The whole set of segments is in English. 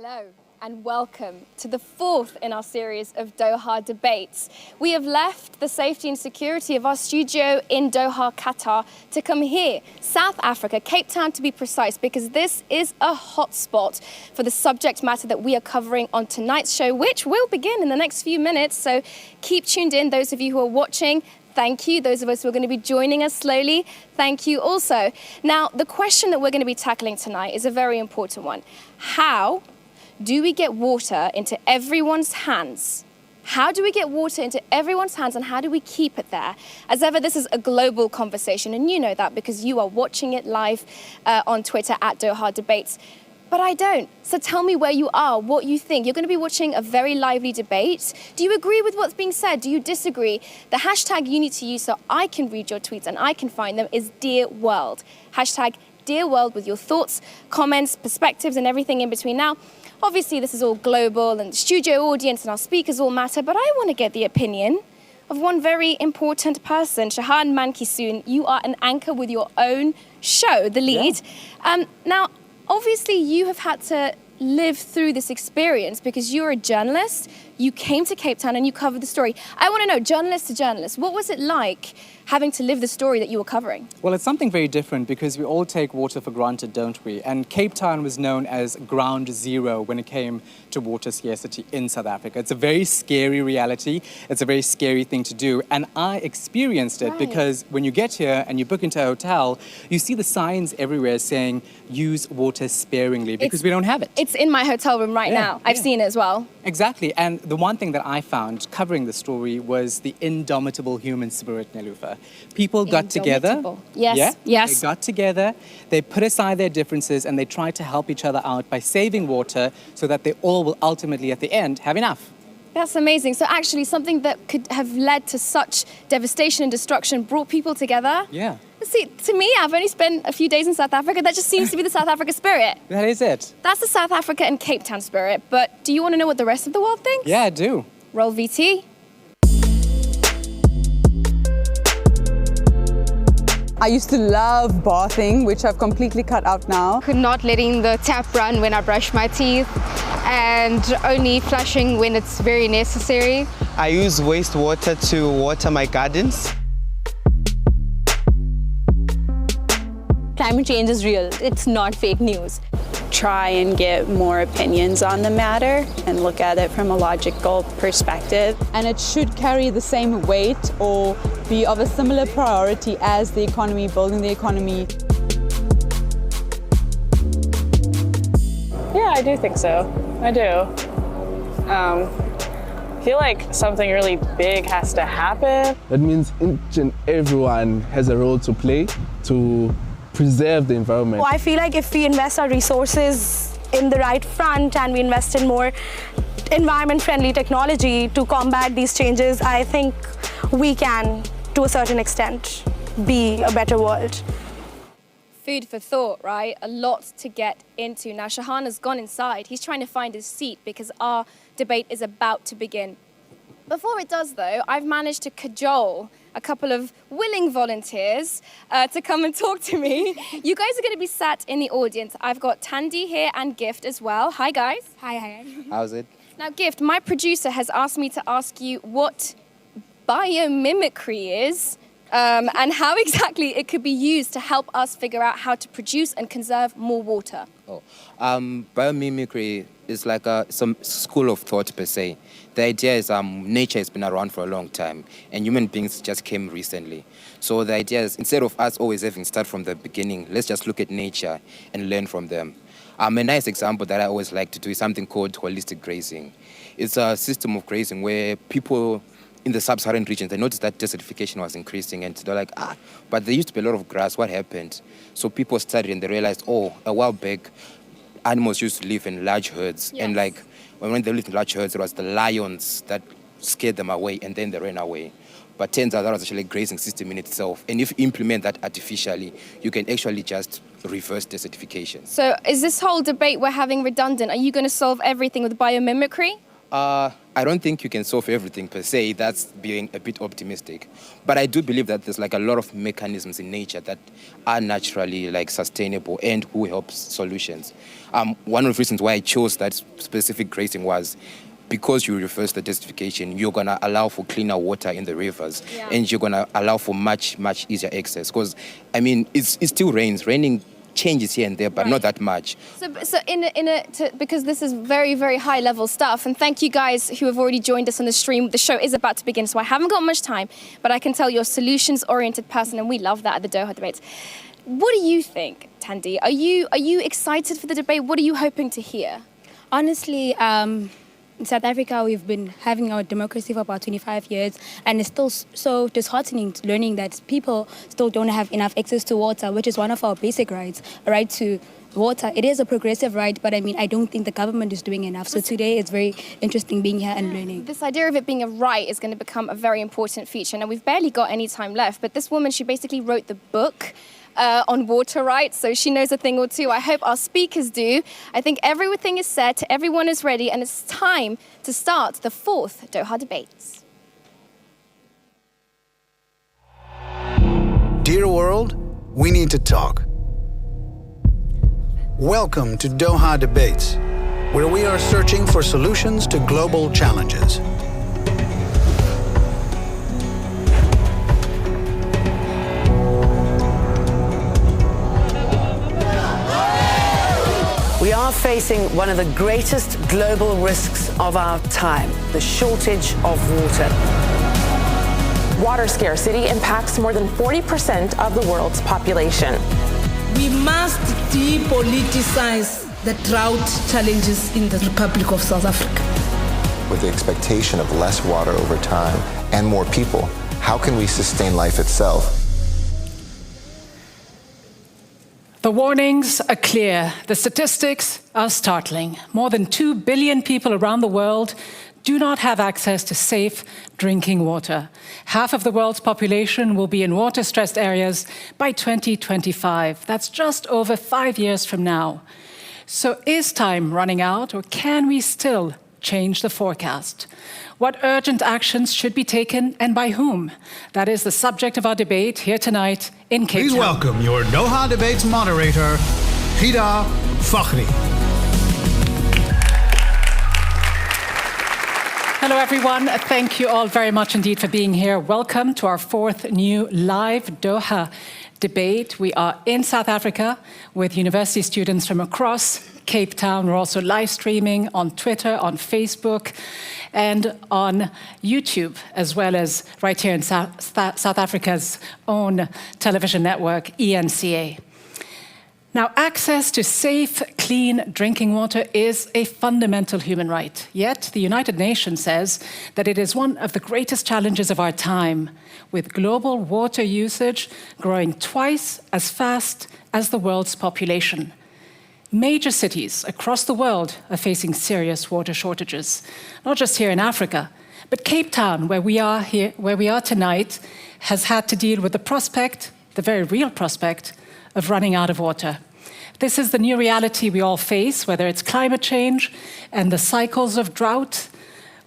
Hello and welcome to the fourth in our series of Doha Debates. We have left the safety and security of our studio in Doha, Qatar, to come here, South Africa, Cape Town to be precise, because this is a hotspot for the subject matter that we are covering on tonight's show, which will begin in the next few minutes. So keep tuned in, those of you who are watching. Thank you. Those of us who are going to be joining us slowly, thank you also. Now, the question that we're going to be tackling tonight is a very important one. How do we get water into everyone's hands? How do we get water into everyone's hands and how do we keep it there? As ever, this is a global conversation, and you know that because you are watching it live on Twitter at Doha Debates. But I don't. So tell me where you are, what you think. You're going to be watching a very lively debate. Do you agree with what's being said? Do you disagree? The hashtag you need to use so I can read your tweets and I can find them is Dear World. Hashtag Dear World with your thoughts, comments, perspectives and everything in between. Now, obviously this is all global and the studio audience and our speakers all matter, but I want to get the opinion of one very important person. Shahan Mankisoon, you are an anchor with your own show, The Lead. Yeah. Now, obviously, you have had to live through this experience because you're a journalist, you came to Cape Town and you covered the story. I want to know, journalist to journalist, what was it like having to live the story that you were covering? Well, it's something very different because we all take water for granted, don't we? And Cape Town was known as ground zero when it came to water scarcity in South Africa. It's a very scary reality. It's a very scary thing to do. And I experienced it because when you get here and you book into a hotel, you see the signs everywhere saying, use water sparingly because we don't have it. It's in my hotel room right now. I've seen it as well. Exactly. And the one thing that I found covering the story was the indomitable human spirit, Nelufa. People got together. Yes. Yeah, yes. They got together, they put aside their differences and they tried to help each other out by saving water so that they all will ultimately, at the end, have enough. That's amazing. So actually something that could have led to such devastation and destruction brought people together. Yeah. See, to me, I've only spent a few days in South Africa. That just seems to be the South Africa spirit. That is it. That's the South Africa and Cape Town spirit. But do you want to know what the rest of the world thinks? Yeah, I do. Roll VT. I used to love bathing, which I've completely cut out now. Not letting the tap run when I brush my teeth and only flushing when it's very necessary. I use wastewater to water my gardens. Climate change is real. It's not fake news. Try and get more opinions on the matter and look at it from a logical perspective. And it should carry the same weight or be of a similar priority as the economy, building the economy. Yeah, I do think so. I do. I feel like something really big has to happen. That means each and everyone has a role to play to preserve the environment. I feel like if we invest our resources in the right front and we invest in more environment-friendly technology to combat these changes, I think we can, to a certain extent, be a better world. Food for thought, right? A lot to get into. Now, Shahan has gone inside. He's trying to find his seat because our debate is about to begin. Before it does, though, I've managed to cajole a couple of willing volunteers to come and talk to me. You guys are going to be sat in the audience. I've got Tandy here and Gift as well. Hi, guys. Hi. How's it? Now, Gift, my producer has asked me to ask you what biomimicry is and how exactly it could be used to help us figure out how to produce and conserve more water. Biomimicry is like some school of thought per se. The idea is nature has been around for a long time and human beings just came recently. So the idea is instead of us always having start from the beginning, let's just look at nature and learn from them. A nice example that I always like to do is something called holistic grazing. It's a system of grazing where people in the sub-Saharan region, they noticed that desertification was increasing and they're like, but there used to be a lot of grass, what happened? So people studied and they realized, a while back, animals used to live in large herds. Yes. And like, when they lived in large herds, it was the lions that scared them away and then they ran away. But turns out that was actually a grazing system in itself. And if you implement that artificially, you can actually just reverse desertification. So is this whole debate we're having redundant? Are you going to solve everything with biomimicry? I don't think you can solve everything per se. That's being a bit optimistic. But I do believe that there's like a lot of mechanisms in nature that are naturally like sustainable and who helps solutions. One of the reasons why I chose that specific grazing was because you reverse the desertification, you're going to allow for cleaner water in the rivers, and you're going to allow for much, much easier access. Because, I mean, it still rains. Raining changes here and there, but not that much. So because this is very, very high level stuff, and thank you guys who have already joined us on the stream. The show is about to begin, so I haven't got much time, but I can tell you're a solutions-oriented person, and we love that at the Doha Debates. What do you think, Tandy? Are you excited for the debate? What are you hoping to hear? Honestly, in South Africa, we've been having our democracy for about 25 years, and it's still so disheartening learning that people still don't have enough access to water, which is one of our basic rights, a right to water. It is a progressive right, but I mean, I don't think the government is doing enough. So today it's very interesting being here and learning. This idea of it being a right is going to become a very important feature. Now, we've barely got any time left, but this woman, she basically wrote the book on water rights, so she knows a thing or two. I hope our speakers do. I think everything is set, everyone is ready, and it's time to start the 4th Doha Debates. Dear world, we need to talk. Welcome to Doha Debates, where we are searching for solutions to global challenges. We are facing one of the greatest global risks of our time, the shortage of water. Water scarcity impacts more than 40% of the world's population. We must depoliticize the drought challenges in the Republic of South Africa. With the expectation of less water over time and more people, how can we sustain life itself? The warnings are clear. The statistics are startling. More than 2 billion people around the world do not have access to safe drinking water. Half of the world's population will be in water-stressed areas by 2025. That's just over 5 years from now. So is time running out, or can we still change the forecast? What urgent actions should be taken, and by whom? That is the subject of our debate here tonight in Cape Town. Please welcome your Doha Debates moderator, Ghida Fakhri. Hello, everyone. Thank you all very much indeed for being here. Welcome to our 4th new live Doha debate. We are in South Africa with university students from across Cape Town. We're also live streaming on Twitter, on Facebook, and on YouTube, as well as right here in South Africa's own television network, ENCA. Now, access to safe, clean drinking water is a fundamental human right. Yet, the United Nations says that it is one of the greatest challenges of our time, with global water usage growing twice as fast as the world's population. Major cities across the world are facing serious water shortages, not just here in Africa, but Cape Town, where we are tonight, has had to deal with the prospect, the very real prospect, of running out of water. This is the new reality we all face, whether it's climate change and the cycles of drought,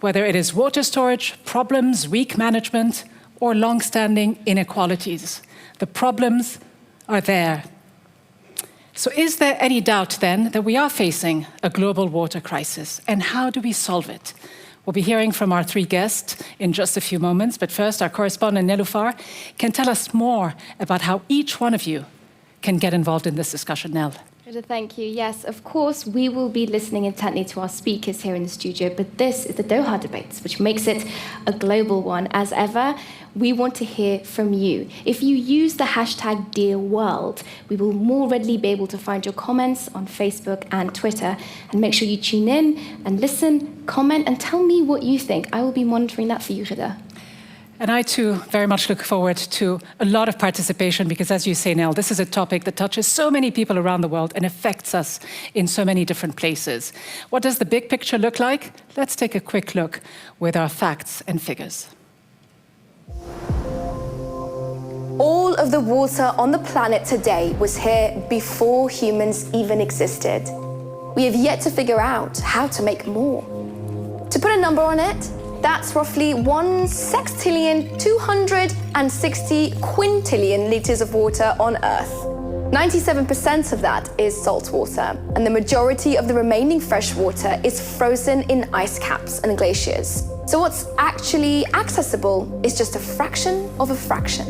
whether it is water storage problems, weak management, or long-standing inequalities. The problems are there. So is there any doubt then that we are facing a global water crisis? And how do we solve it? We'll be hearing from our 3 guests in just a few moments, but first our correspondent Nelufar can tell us more about how each one of you can get involved in this discussion. Nell. Thank you. Yes, of course, we will be listening intently to our speakers here in the studio, but this is the Doha Debates, which makes it a global one. As ever, we want to hear from you. If you use the hashtag #DearWorld, we will more readily be able to find your comments on Facebook and Twitter. And make sure you tune in and listen, comment, and tell me what you think. I will be monitoring that for you, Ghida. And I too very much look forward to a lot of participation because, as you say, Nell, this is a topic that touches so many people around the world and affects us in so many different places. What does the big picture look like? Let's take a quick look with our facts and figures. All of the water on the planet today was here before humans even existed. We have yet to figure out how to make more. To put a number on it, that's roughly 1 sextillion 260 quintillion litres of water on Earth. 97% of that is salt water, and the majority of the remaining fresh water is frozen in ice caps and glaciers. So what's actually accessible is just a fraction of a fraction.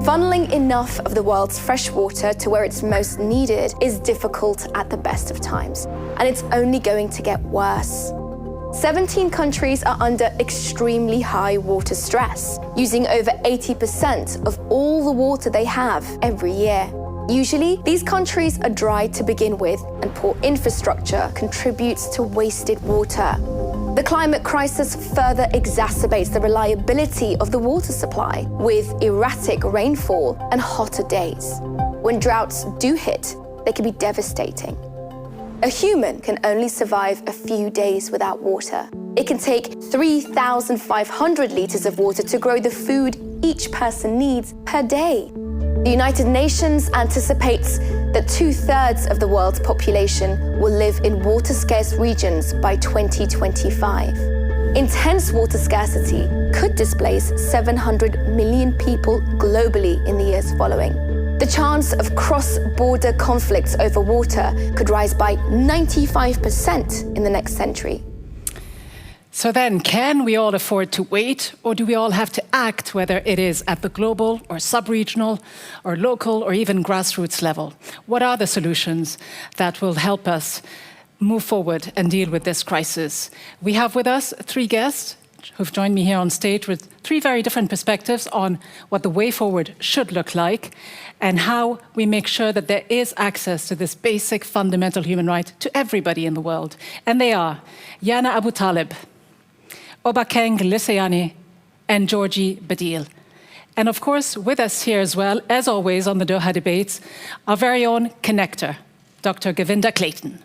Funneling enough of the world's fresh water to where it's most needed is difficult at the best of times, and it's only going to get worse. 17 countries are under extremely high water stress, using over 80% of all the water they have every year. Usually, these countries are dry to begin with, and poor infrastructure contributes to wasted water. The climate crisis further exacerbates the reliability of the water supply, with erratic rainfall and hotter days. When droughts do hit, they can be devastating. A human can only survive a few days without water. It can take 3,500 litres of water to grow the food each person needs per day. The United Nations anticipates that 2/3 of the world's population will live in water-scarce regions by 2025. Intense water scarcity could displace 700 million people globally in the years following. The chance of cross-border conflicts over water could rise by 95% in the next century. So then, can we all afford to wait, or do we all have to act, whether it is at the global or sub-regional or local or even grassroots level? What are the solutions that will help us move forward and deal with this crisis? We have with us 3 guests who've joined me here on stage with 3 very different perspectives on what the way forward should look like and how we make sure that there is access to this basic fundamental human right to everybody in the world. And they are Yana Abu Talib, Obakeng Liseyani, and Georgie Badil. And of course, with us here as well, as always on the Doha Debates, our very own connector, Dr. Govinda Clayton.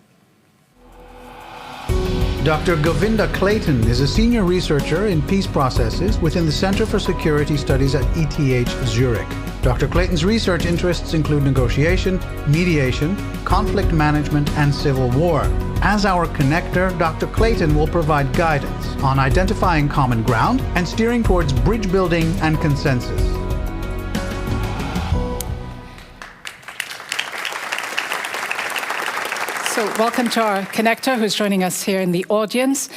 Dr. Govinda Clayton is a senior researcher in peace processes within the Center for Security Studies at ETH Zurich. Dr. Clayton's research interests include negotiation, mediation, conflict management, and civil war. As our connector, Dr. Clayton will provide guidance on identifying common ground and steering towards bridge building and consensus. So welcome to our connector who's joining us here in the audience.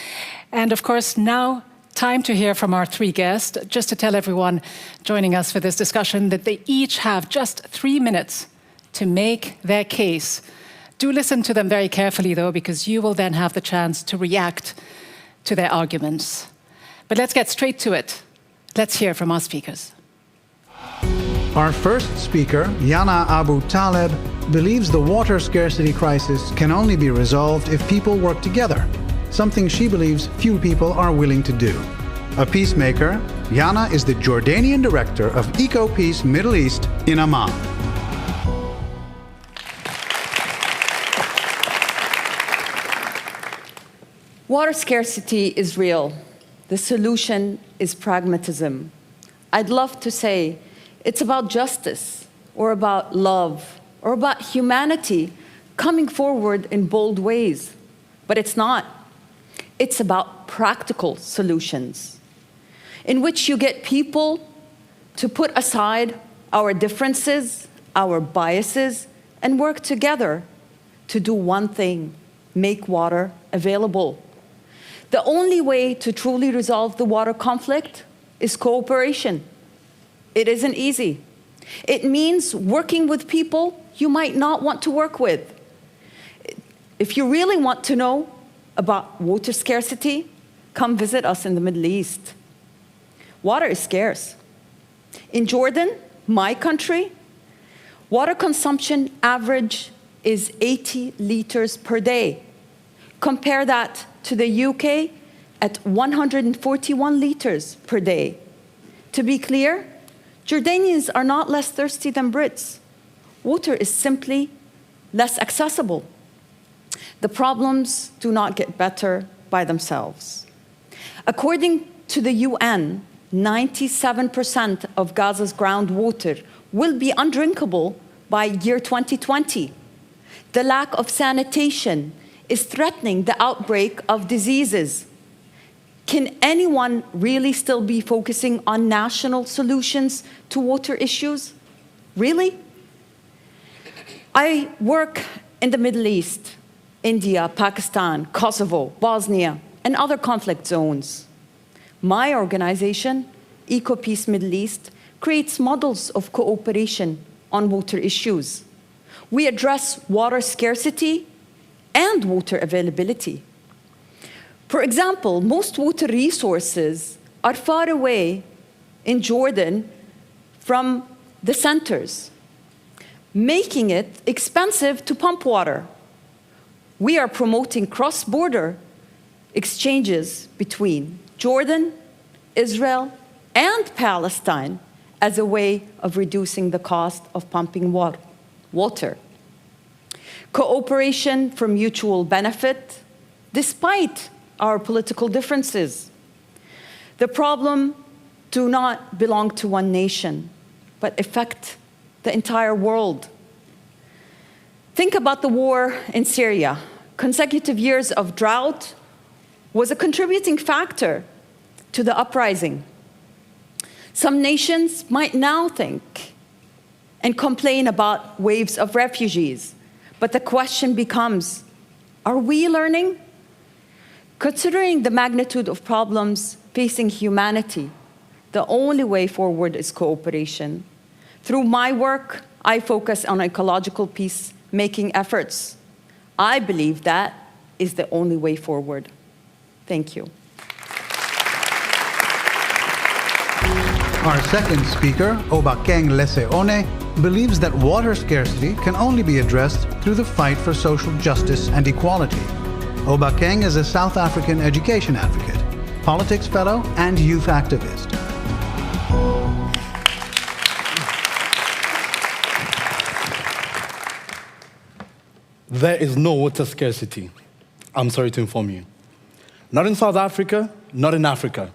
And of course, now time to hear from our 3 guests. Just to tell everyone joining us for this discussion that they each have just 3 minutes to make their case. Do listen to them very carefully, though, because you will then have the chance to react to their arguments. But let's get straight to it. Let's hear from our speakers. Our first speaker, Yana Abu Talib, believes the water scarcity crisis can only be resolved if people work together, something she believes few people are willing to do. A peacemaker, Yana is the Jordanian director of EcoPeace Middle East in Amman. Water scarcity is real. The solution is pragmatism. I'd love to say it's about justice, or about love, or about humanity coming forward in bold ways. But it's not. It's about practical solutions in which you get people to put aside our differences, our biases, and work together to do one thing: make water available. The only way to truly resolve the water conflict is cooperation. It isn't easy. It means working with people you might not want to work with. If you really want to know about water scarcity, come visit us in the Middle East. Water is scarce. In Jordan, my country, water consumption average is 80 liters per day. Compare that to the UK at 141 liters per day. To be clear, Jordanians are not less thirsty than Brits. Water is simply less accessible. The problems do not get better by themselves. According to the UN, 97% of Gaza's groundwater will be undrinkable by year 2020. The lack of sanitation is threatening the outbreak of diseases Can anyone really still be focusing on national solutions to water issues? Really? I work in the Middle East, India, Pakistan, Kosovo, Bosnia, and other conflict zones. My organization, EcoPeace Middle East, creates models of cooperation on water issues. We address water scarcity and water availability. For example, most water resources are far away in Jordan from the centers, making it expensive to pump water. We are promoting cross-border exchanges between Jordan, Israel, and Palestine as a way of reducing the cost of pumping water. Cooperation for mutual benefit, despite our political differences. The problem do not belong to one nation, but affect the entire world. Think about the war in Syria. Consecutive years of drought was a contributing factor to the uprising. Some nations might now think and complain about waves of refugees, but the question becomes, are we learning? Considering the magnitude of problems facing humanity, the only way forward is cooperation. Through my work, I focus on ecological peace-making efforts. I believe that is the only way forward. Thank you. Our second speaker, Obakeng Leseone, believes that water scarcity can only be addressed through the fight for social justice and equality. Obakeng is a South African education advocate, politics fellow, and youth activist. There is no water scarcity, I'm sorry to inform you. Not in South Africa, not in Africa.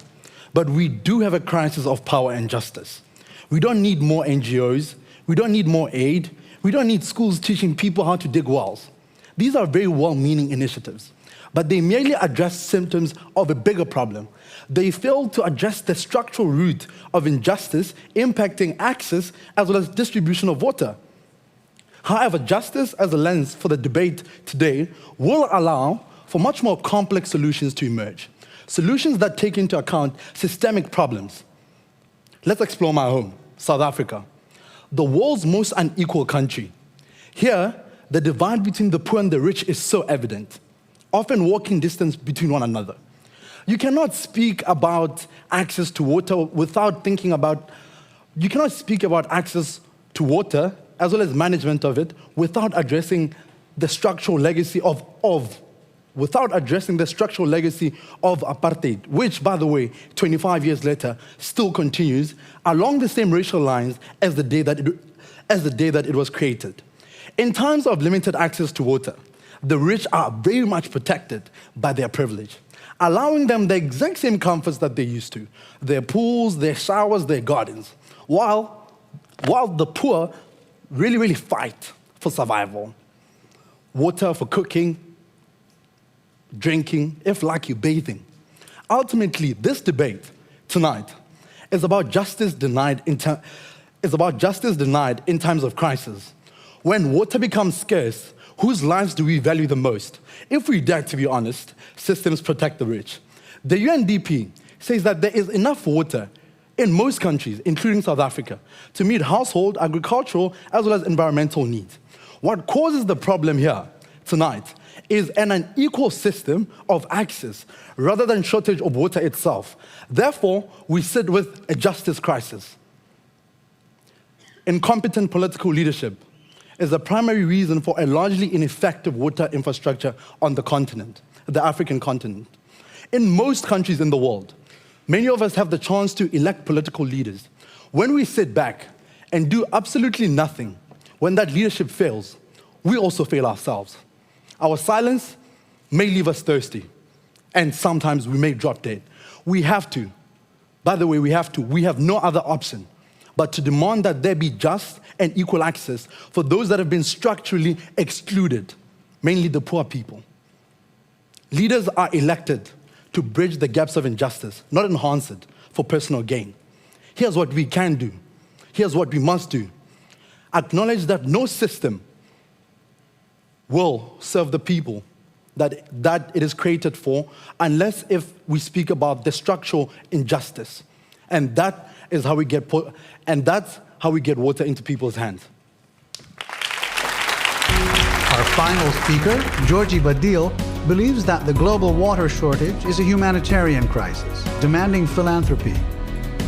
But we do have a crisis of power and justice. We don't need more NGOs. We don't need more aid. We don't need schools teaching people how to dig wells. These are very well-meaning initiatives, but they merely address symptoms of a bigger problem. They fail to address the structural root of injustice impacting access as well as distribution of water. However, justice as a lens for the debate today will allow for much more complex solutions to emerge. Solutions that take into account systemic problems. Let's explore my home, South Africa, the world's most unequal country. Here, the divide between the poor and the rich is so evident, often walking distance between one another. You cannot speak about access to water without thinking about, you cannot speak about access to water as well as management of it without addressing the structural legacy of apartheid, which, by the way, 25 years later, still continues along the same racial lines as the day that it was created. In times of limited access to water, the rich are very much protected by their privilege, allowing them the exact same comforts that they used to, their pools, their showers, their gardens, while the poor really fight for survival. Water for cooking, drinking, if lucky, bathing. Ultimately, this debate tonight is about justice denied in times of crisis. When water becomes scarce, whose lives do we value the most? If we dare to be honest, systems protect the rich. The UNDP says that there is enough water in most countries, including South Africa, to meet household, agricultural, as well as environmental needs. What causes the problem here tonight is an unequal system of access rather than shortage of water itself. Therefore, we sit with a justice crisis. Incompetent political leadership is the primary reason for a largely ineffective water infrastructure on the continent, the African continent. In most countries in the world, many of us have the chance to elect political leaders. When we sit back and do absolutely nothing, when that leadership fails, we also fail ourselves. Our silence may leave us thirsty, and sometimes we may drop dead. We have to. By the way, we have no other option but to demand that there be just and equal access for those that have been structurally excluded, mainly the poor people. Leaders are elected to bridge the gaps of injustice, not enhance it for personal gain. Here's what we can do. Here's what we must do. Acknowledge that no system will serve the people that it is created for unless if we speak about the structural injustice. And that is how we get that's how we get water into people's hands. Our final speaker, Georgie Badil, believes that the global water shortage is a humanitarian crisis, demanding philanthropy.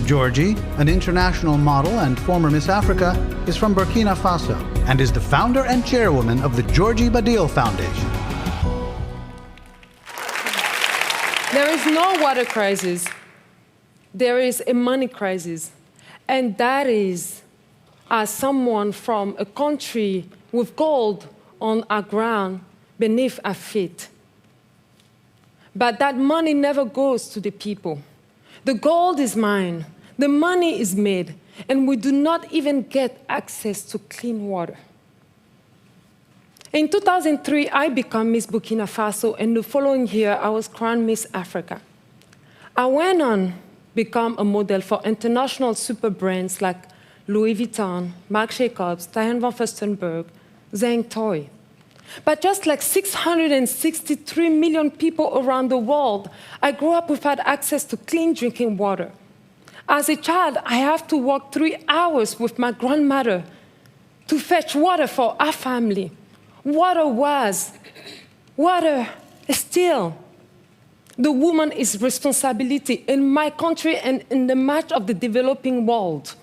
Georgie, an international model and former Miss Africa, is from Burkina Faso and is the founder and chairwoman of the Georgie Badil Foundation. There is no water crisis. There is a money crisis. And that is, as someone from a country with gold on our ground beneath our feet. But that money never goes to the people. The gold is mine, the money is made, and we do not even get access to clean water. In 2003, I became Miss Burkina Faso, and the following year, I was crowned Miss Africa. I went on to become a model for international super brands like Louis Vuitton, Marc Jacobs, Diane von Furstenberg, Zhang Toy. But just like 663 million people around the world, I grew up without access to clean drinking water. As a child, I have to walk 3 hours with my grandmother to fetch water for our family. Water is still the woman's responsibility in my country and in the much of the developing world.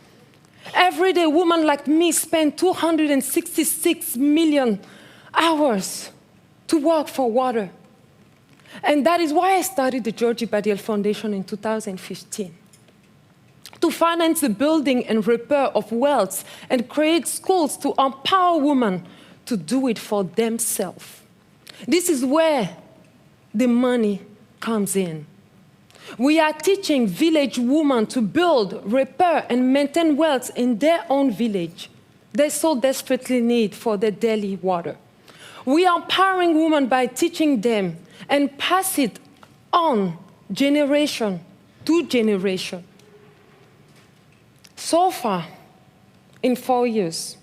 Everyday women like me spend 266 million hours to work for water. And that is why I started the Georgie Badil Foundation in 2015. To finance the building and repair of wells and create schools to empower women to do it for themselves. This is where the money comes in. We are teaching village women to build, repair, and maintain wells in their own village they so desperately need for their daily water. We are empowering women by teaching them and pass it on generation to generation. So far, in 4 years,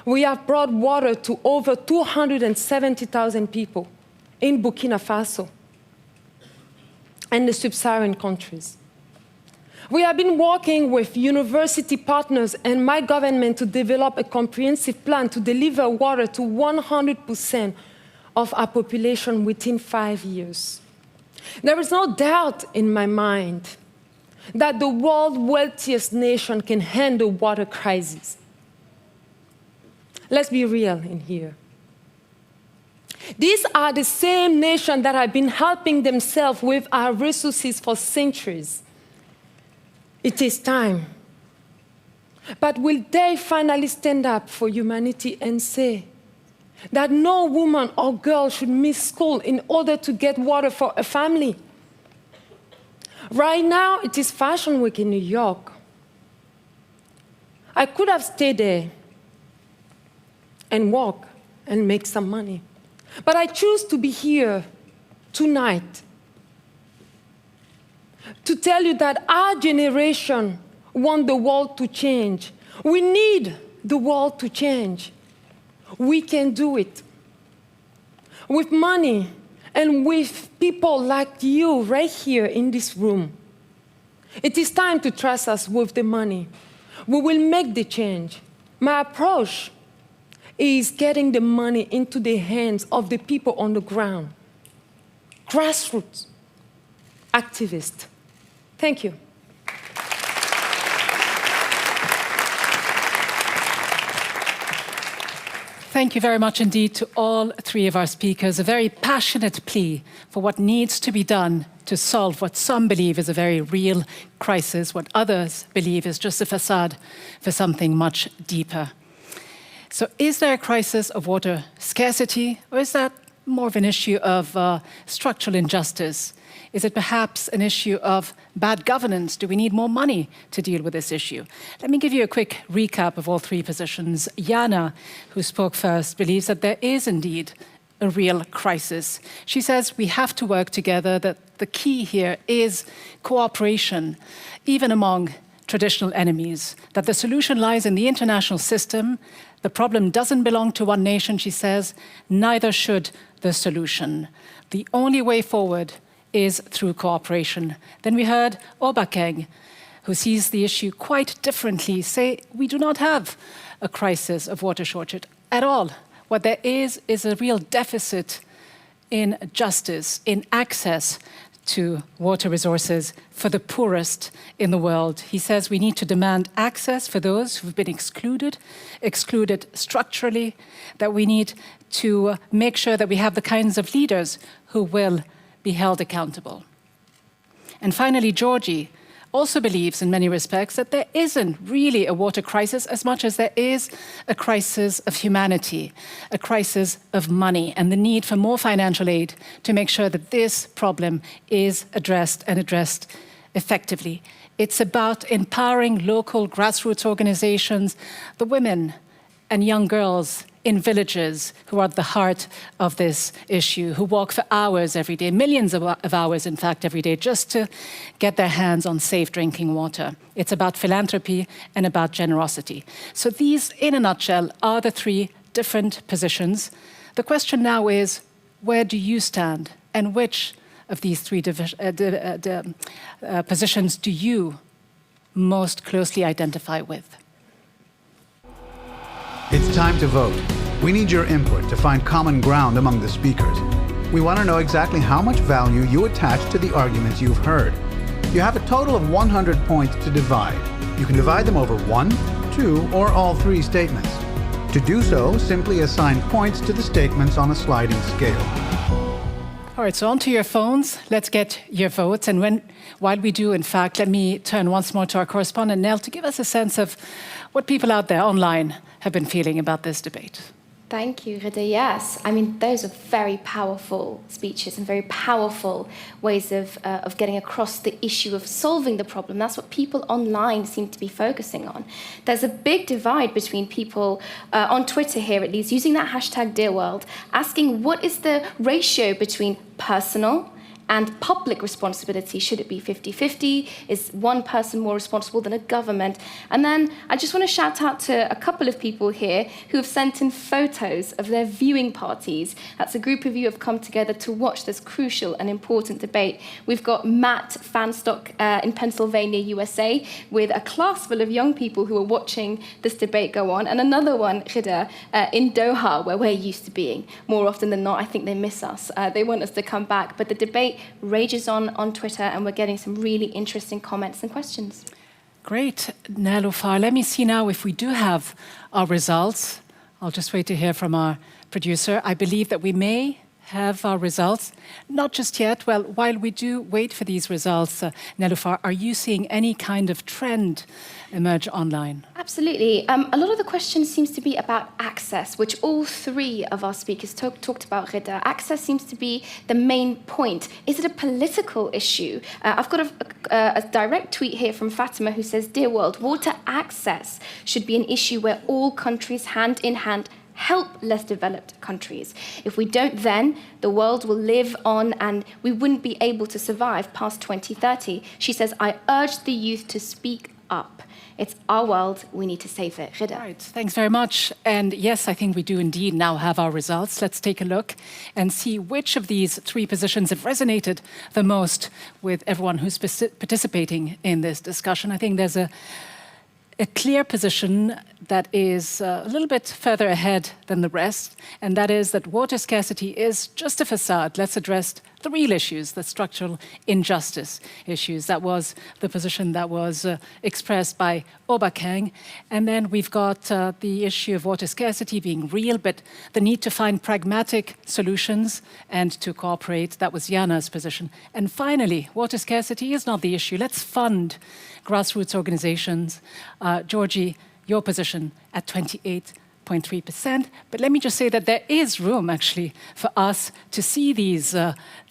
we have brought water to over 270,000 people in Burkina Faso and the sub-Saharan countries. We have been working with university partners and my government to develop a comprehensive plan to deliver water to 100% of our population within 5 years. There is no doubt in my mind that the world's wealthiest nation can handle water crisis. Let's be real in here. These are the same nations that have been helping themselves with our resources for centuries. It is time. But will they finally stand up for humanity and say that no woman or girl should miss school in order to get water for a family? Right now, it is Fashion Week in New York. I could have stayed there and walk and make some money. But I choose to be here tonight to tell you that our generation wants the world to change. We need the world to change. We can do it. With money and with people like you right here in this room. It is time to trust us with the money. We will make the change. My approach is getting the money into the hands of the people on the ground. Grassroots, activists. Thank you. Thank you very much indeed to all three of our speakers. A very passionate plea for what needs to be done to solve what some believe is a very real crisis, what others believe is just a facade for something much deeper. So is there a crisis of water scarcity, or is that more of an issue of structural injustice? Is it perhaps an issue of bad governance? Do we need more money to deal with this issue? Let me give you a quick recap of all three positions. Jana, who spoke first, believes that there is indeed a real crisis. She says we have to work together, that the key here is cooperation, even among traditional enemies, that the solution lies in the international system. The problem doesn't belong to one nation, she says, neither should the solution. The only way forward is through cooperation. Then we heard Obakeng, who sees the issue quite differently, say we do not have a crisis of water shortage at all. What there is a real deficit in justice, in access to water resources for the poorest in the world. He says we need to demand access for those who've been excluded structurally, that we need to make sure that we have the kinds of leaders who will be held accountable. And finally, Georgie also believes in many respects that there isn't really a water crisis as much as there is a crisis of humanity, a crisis of money, and the need for more financial aid to make sure that this problem is addressed and addressed effectively. It's about empowering local grassroots organizations, the women and young girls in villages who are at the heart of this issue, who walk for hours every day, millions of hours, in fact, every day, just to get their hands on safe drinking water. It's about philanthropy and about generosity. So these, in a nutshell, are the three different positions. The question now is, where do you stand? And which of these three positions do you most closely identify with? It's time to vote. We need your input to find common ground among the speakers. We want to know exactly how much value you attach to the arguments you've heard. You have a total of 100 points to divide. You can divide them over 1, 2, or all 3 statements. To do so, simply assign points to the statements on a sliding scale. All right, so onto your phones. Let's get your votes. And while we do, in fact, let me turn once more to our correspondent, Nell, to give us a sense of what people out there online have been feeling about this debate. Thank you, Rida. Yes, I mean, those are very powerful speeches and very powerful ways of getting across the issue of solving the problem. That's what people online seem to be focusing on. There's a big divide between people on Twitter here, at least, using that hashtag #DearWorld, asking what is the ratio between personal and public responsibility. Should it be 50-50? Is one person more responsible than a government? And then I just want to shout out to a couple of people here who have sent in photos of their viewing parties. That's a group of you who have come together to watch this crucial and important debate. We've got Matt Fanstock in Pennsylvania, USA, with a class full of young people who are watching this debate go on, and another one, Rida, in Doha, where we're used to being. More often than not, I think they miss us. They want us to come back, but the debate rages on Twitter, and we're getting some really interesting comments and questions. Great, Nelufar. Let me see now if we do have our results. I'll just wait to hear from our producer. I believe that we may have our results. Not just yet. Well, while we do wait for these results, Nelufar, are you seeing any kind of trend emerge online? Absolutely. A lot of the questions seems to be about access, which all three of our speakers talked about, Rida. Access seems to be the main point. Is it a political issue? I've got a direct tweet here from Fatima who says, "Dear world, water access should be an issue where all countries hand in hand help less developed countries. If we don't, then the world will live on and we wouldn't be able to survive past 2030. She says, "I urge the youth to speak up. It's our world, we need to save it." Rida. Right, thanks very much. And yes, I think we do indeed now have our results. Let's take a look and see which of these three positions have resonated the most with everyone who's participating in this discussion. I think there's a clear position that is a little bit further ahead than the rest, and that is that water scarcity is just a facade. Let's address the real issues, the structural injustice issues. That was the position that was expressed by Obakeng. And then we've got the issue of water scarcity being real, but the need to find pragmatic solutions and to cooperate. That was Jana's position. And finally, water scarcity is not the issue. Let's fund grassroots organizations. Georgie, your position at 28.3%. But let me just say that there is room, actually, for us to see these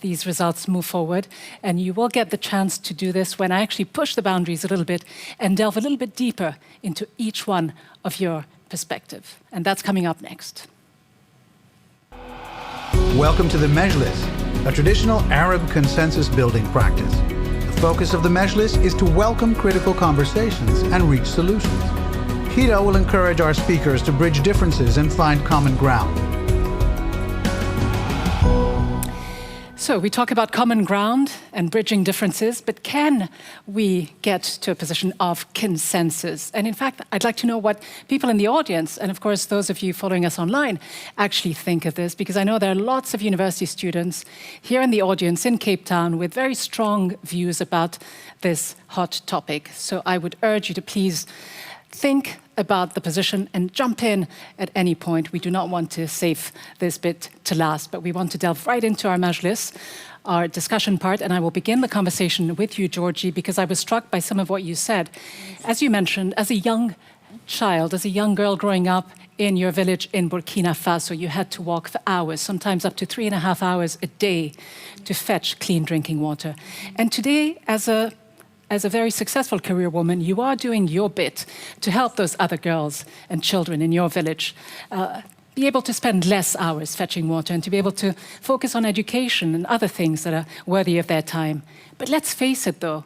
results move forward. And you will get the chance to do this when I actually push the boundaries a little bit and delve a little bit deeper into each one of your perspective. And that's coming up next. Welcome to the Mejlis. a traditional Arab consensus building practice. The focus of the Mejlis is to welcome critical conversations and reach solutions. Hida will encourage our speakers to bridge differences and find common ground. So we talk about common ground and bridging differences, but can we get to a position of consensus? And in fact, I'd like to know what people in the audience, and of course those of you following us online, actually think of this, because I know there are lots of university students here in the audience in Cape Town with very strong views about this hot topic. So I would urge you to please think about the position and jump in at any point. We do not want to save this bit to last, but we want to delve right into our Mejlis, our discussion part, and I will begin the conversation with you, Georgie, because I was struck by some of what you said. As you mentioned, as a young child, as a young girl growing up in your village in Burkina Faso, you had to walk for hours, sometimes up to 3.5 hours a day to fetch clean drinking water. And today, as a very successful career woman, you are doing your bit to help those other girls and children in your village be able to spend less hours fetching water and to be able to focus on education and other things that are worthy of their time. But let's face it, though,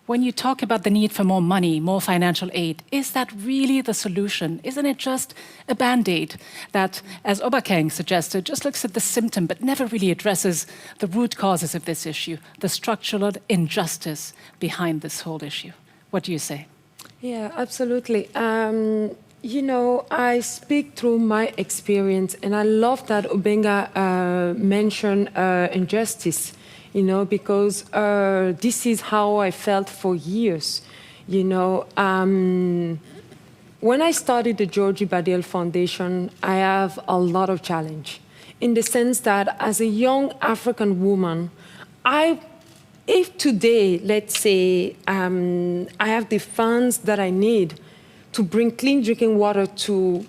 when you talk about the need for more money, more financial aid, is that really the solution? Isn't it just a Band-Aid that, as Obakeng suggested, just looks at the symptom but never really addresses the root causes of this issue, the structural injustice behind this whole issue? What do you say? Yeah, absolutely. You know, I speak through my experience, and I love that Obenga mentioned injustice. You know, because this is how I felt for years. You know, when I started the Georgie Badel Foundation, I have a lot of challenge in the sense that as a young African woman, if today, let's say, I have the funds that I need to bring clean drinking water to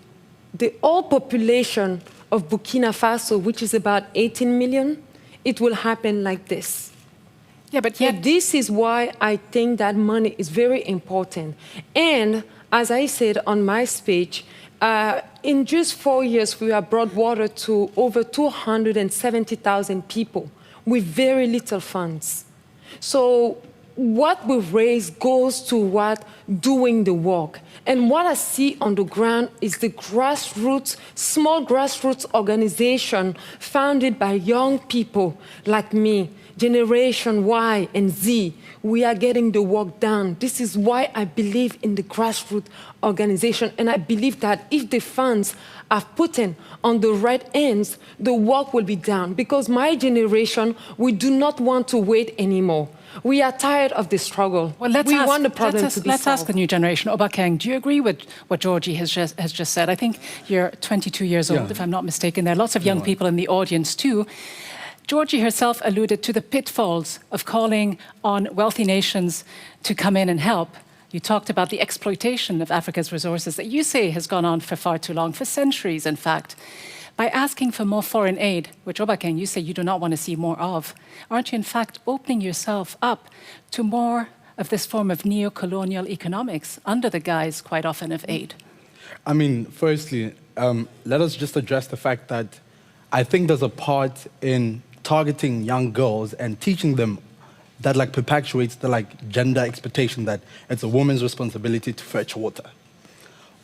the whole population of Burkina Faso, which is about 18 million, it will happen like this. Yeah, but yet this is why I think that money is very important. And as I said on my speech, in just 4 years, we have brought water to over 270,000 people with very little funds. So what we've raised goes to what doing the work. And what I see on the ground is the grassroots, small grassroots organization founded by young people like me, Generation Y and Z. We are getting the work done. This is why I believe in the grassroots organization. And I believe that if the funds are put in on the right ends, the work will be done. Because my generation, we do not want to wait anymore. We are tired of the struggle. Well, want the problem to be Let's solved. ask the new generation. Obakeng, do you agree with what Georgie has just said? I think you're 22 years old, if I'm not mistaken. There are lots of young people in the audience too. Georgie herself alluded to the pitfalls of calling on wealthy nations to come in and help. You talked about the exploitation of Africa's resources that you say has gone on for far too long, for centuries, in fact. By asking for more foreign aid, which Obakeng, you say you do not want to see more of, aren't you in fact opening yourself up to more of this form of neo-colonial economics under the guise, quite often, of aid? I mean, firstly, let us just address the fact that I think there's a part in targeting young girls and teaching them that perpetuates the gender expectation that it's a woman's responsibility to fetch water.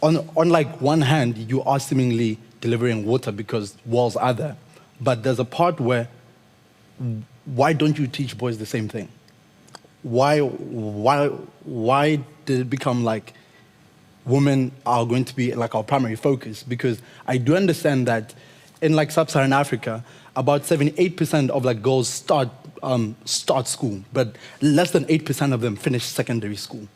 On one hand, you are seemingly delivering water because walls are there, but there's a part where why don't you teach boys the same thing? Why did it become women are going to be our primary focus? Because I do understand that in sub-Saharan Africa, about 78% of girls start school, but less than 8% of them finish secondary school.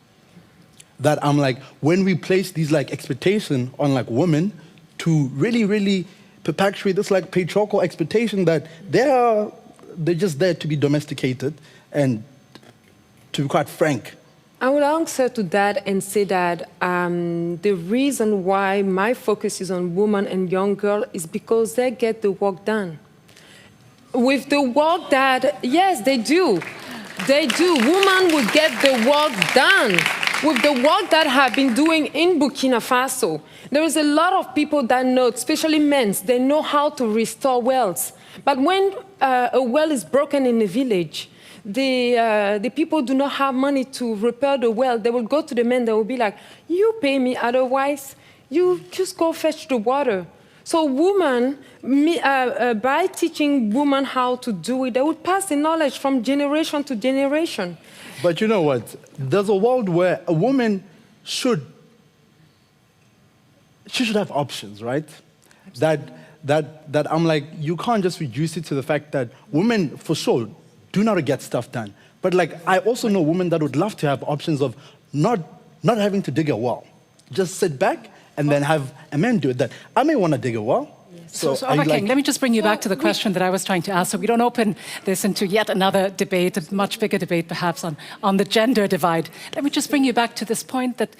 That I'm when we place these expectations on women to really, really perpetuate this patriarchal expectation that they're just there to be domesticated, and to be quite frank, I will answer to that and say that the reason why my focus is on women and young girls is because they get the work done. With the work that, yes, they do. They do. Women will get the work done. with the work that have been doing in Burkina Faso, there is a lot of people that know, especially men, they know how to restore wells. But when a well is broken in a village, the people do not have money to repair the well. They will go to the men, they will be like, you pay me, otherwise you just go fetch the water. So women, by teaching women how to do it, they will pass the knowledge from generation to generation. But you know what? There's a world where a woman should have options, right? That I'm like, you can't just reduce it to the fact that women, for sure, do not get stuff done. But like, I also know women that would love to have options of not having to dig a well. Just sit back and then have a man do it. That I may want to dig a well. So King, let me just bring you back to the question that I was trying to ask, so we don't open this into yet another debate, a much bigger debate perhaps on the gender divide. Let me just bring you back to this point that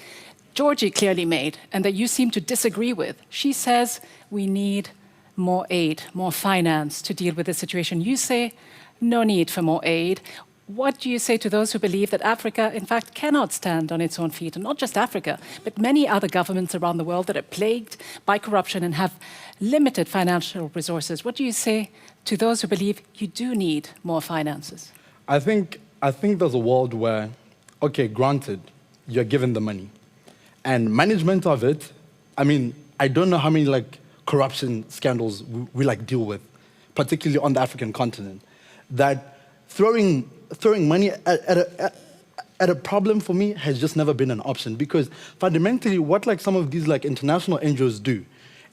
Georgie clearly made and that you seem to disagree with. She says we need more aid, more finance to deal with this situation. You say no need for more aid. What do you say to those who believe that Africa, in fact, cannot stand on its own feet? And not just Africa, but many other governments around the world that are plagued by corruption and have limited financial resources. What do you say to those who believe you do need more finances? I think there's a world where, okay, granted, you're given the money. And management of it, I mean, I don't know how many like corruption scandals we like deal with, particularly on the African continent, that throwing money at a problem for me has just never been an option, because fundamentally what like some of these like international NGOs do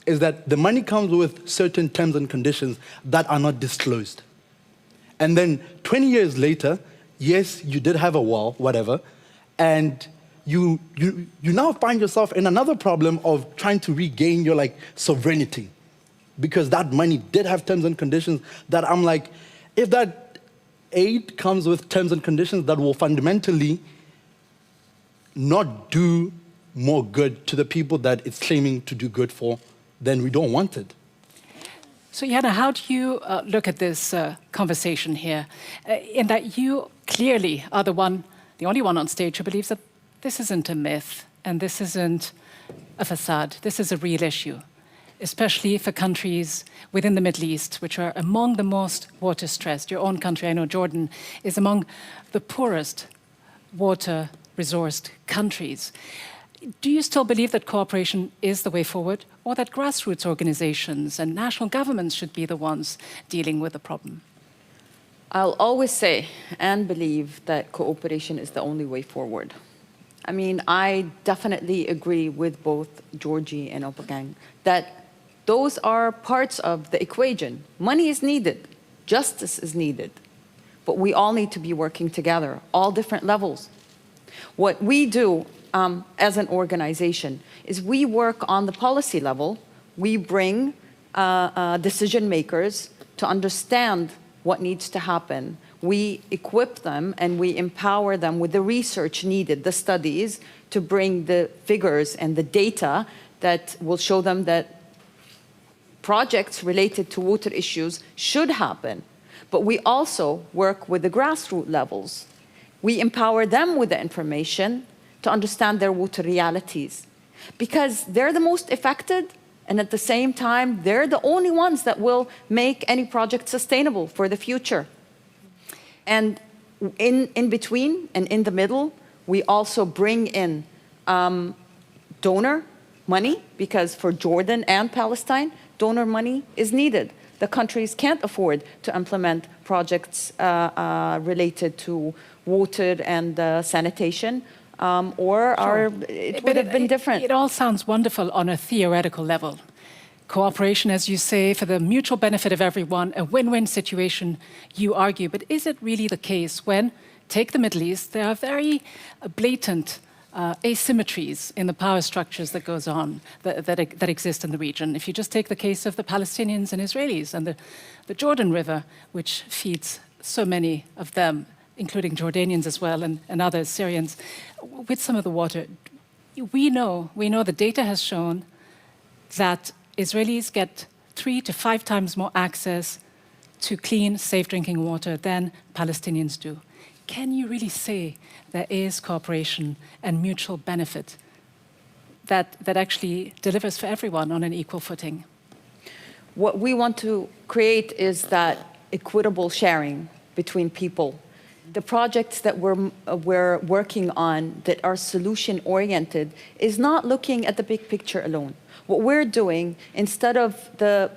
is that the money comes with certain terms and conditions that are not disclosed. And then 20 years later, yes, you did have a wall, whatever, and you now find yourself in another problem of trying to regain your like sovereignty, because that money did have terms and conditions that I'm like, if that aid comes with terms and conditions that will fundamentally not do more good to the people that it's claiming to do good for, then we don't want it. So Jana, how do you look at this conversation here, in that you clearly are the only one on stage who believes that this isn't a myth and this isn't a facade, this is a real issue, especially for countries within the Middle East, which are among the most water-stressed. Your own country, I know Jordan, is among the poorest water-resourced countries. Do you still believe that cooperation is the way forward, or that grassroots organizations and national governments should be the ones dealing with the problem? I'll always say and believe that cooperation is the only way forward. I mean, I definitely agree with both Georgie and Opakang that those are parts of the equation. Money is needed, justice is needed, but we all need to be working together, all different levels. What we do as an organization is we work on the policy level. We bring decision makers to understand what needs to happen. We equip them and we empower them with the research needed, the studies, to bring the figures and the data that will show them that projects related to water issues should happen. But we also work with the grassroots levels. We empower them with the information to understand their water realities, because they're the most affected, and at the same time, they're the only ones that will make any project sustainable for the future. And in between and in the middle, we also bring in donor money, because for Jordan and Palestine, donor money is needed. The countries can't afford to implement projects related to water and sanitation, it would have been different. It all sounds wonderful on a theoretical level. Cooperation, as you say, for the mutual benefit of everyone, a win-win situation, you argue. But is it really the case when, take the Middle East, there are very blatant asymmetries in the power structures that goes on, that exist in the region? If you just take the case of the Palestinians and Israelis and the Jordan River, which feeds so many of them, including Jordanians as well and others, Syrians, with some of the water, we know the data has shown that Israelis get 3 to 5 times more access to clean, safe drinking water than Palestinians do. can you really say there is cooperation and mutual benefit that actually delivers for everyone on an equal footing? What we want to create is that equitable sharing between people. The projects that we're working on that are solution-oriented is not looking at the big picture alone. What we're doing, instead of the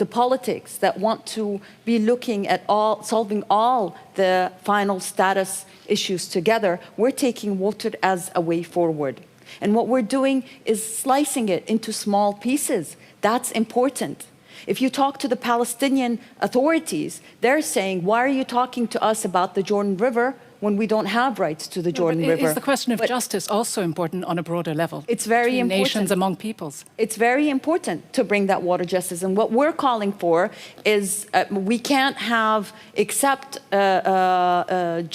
politics that want to be looking at solving all the final status issues together, we're taking water as a way forward. And what we're doing is slicing it into small pieces. That's important. If you talk to the Palestinian authorities, they're saying, why are you talking to us about the Jordan River when we don't have rights to the Jordan River? Is the question of justice also important on a broader level? It's very important. Nations among peoples. It's very important to bring that water justice. And what we're calling for is we can't have except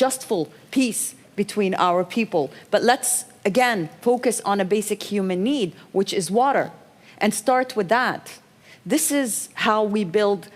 justful peace between our people. But let's, again, focus on a basic human need, which is water, and start with that. This is how we build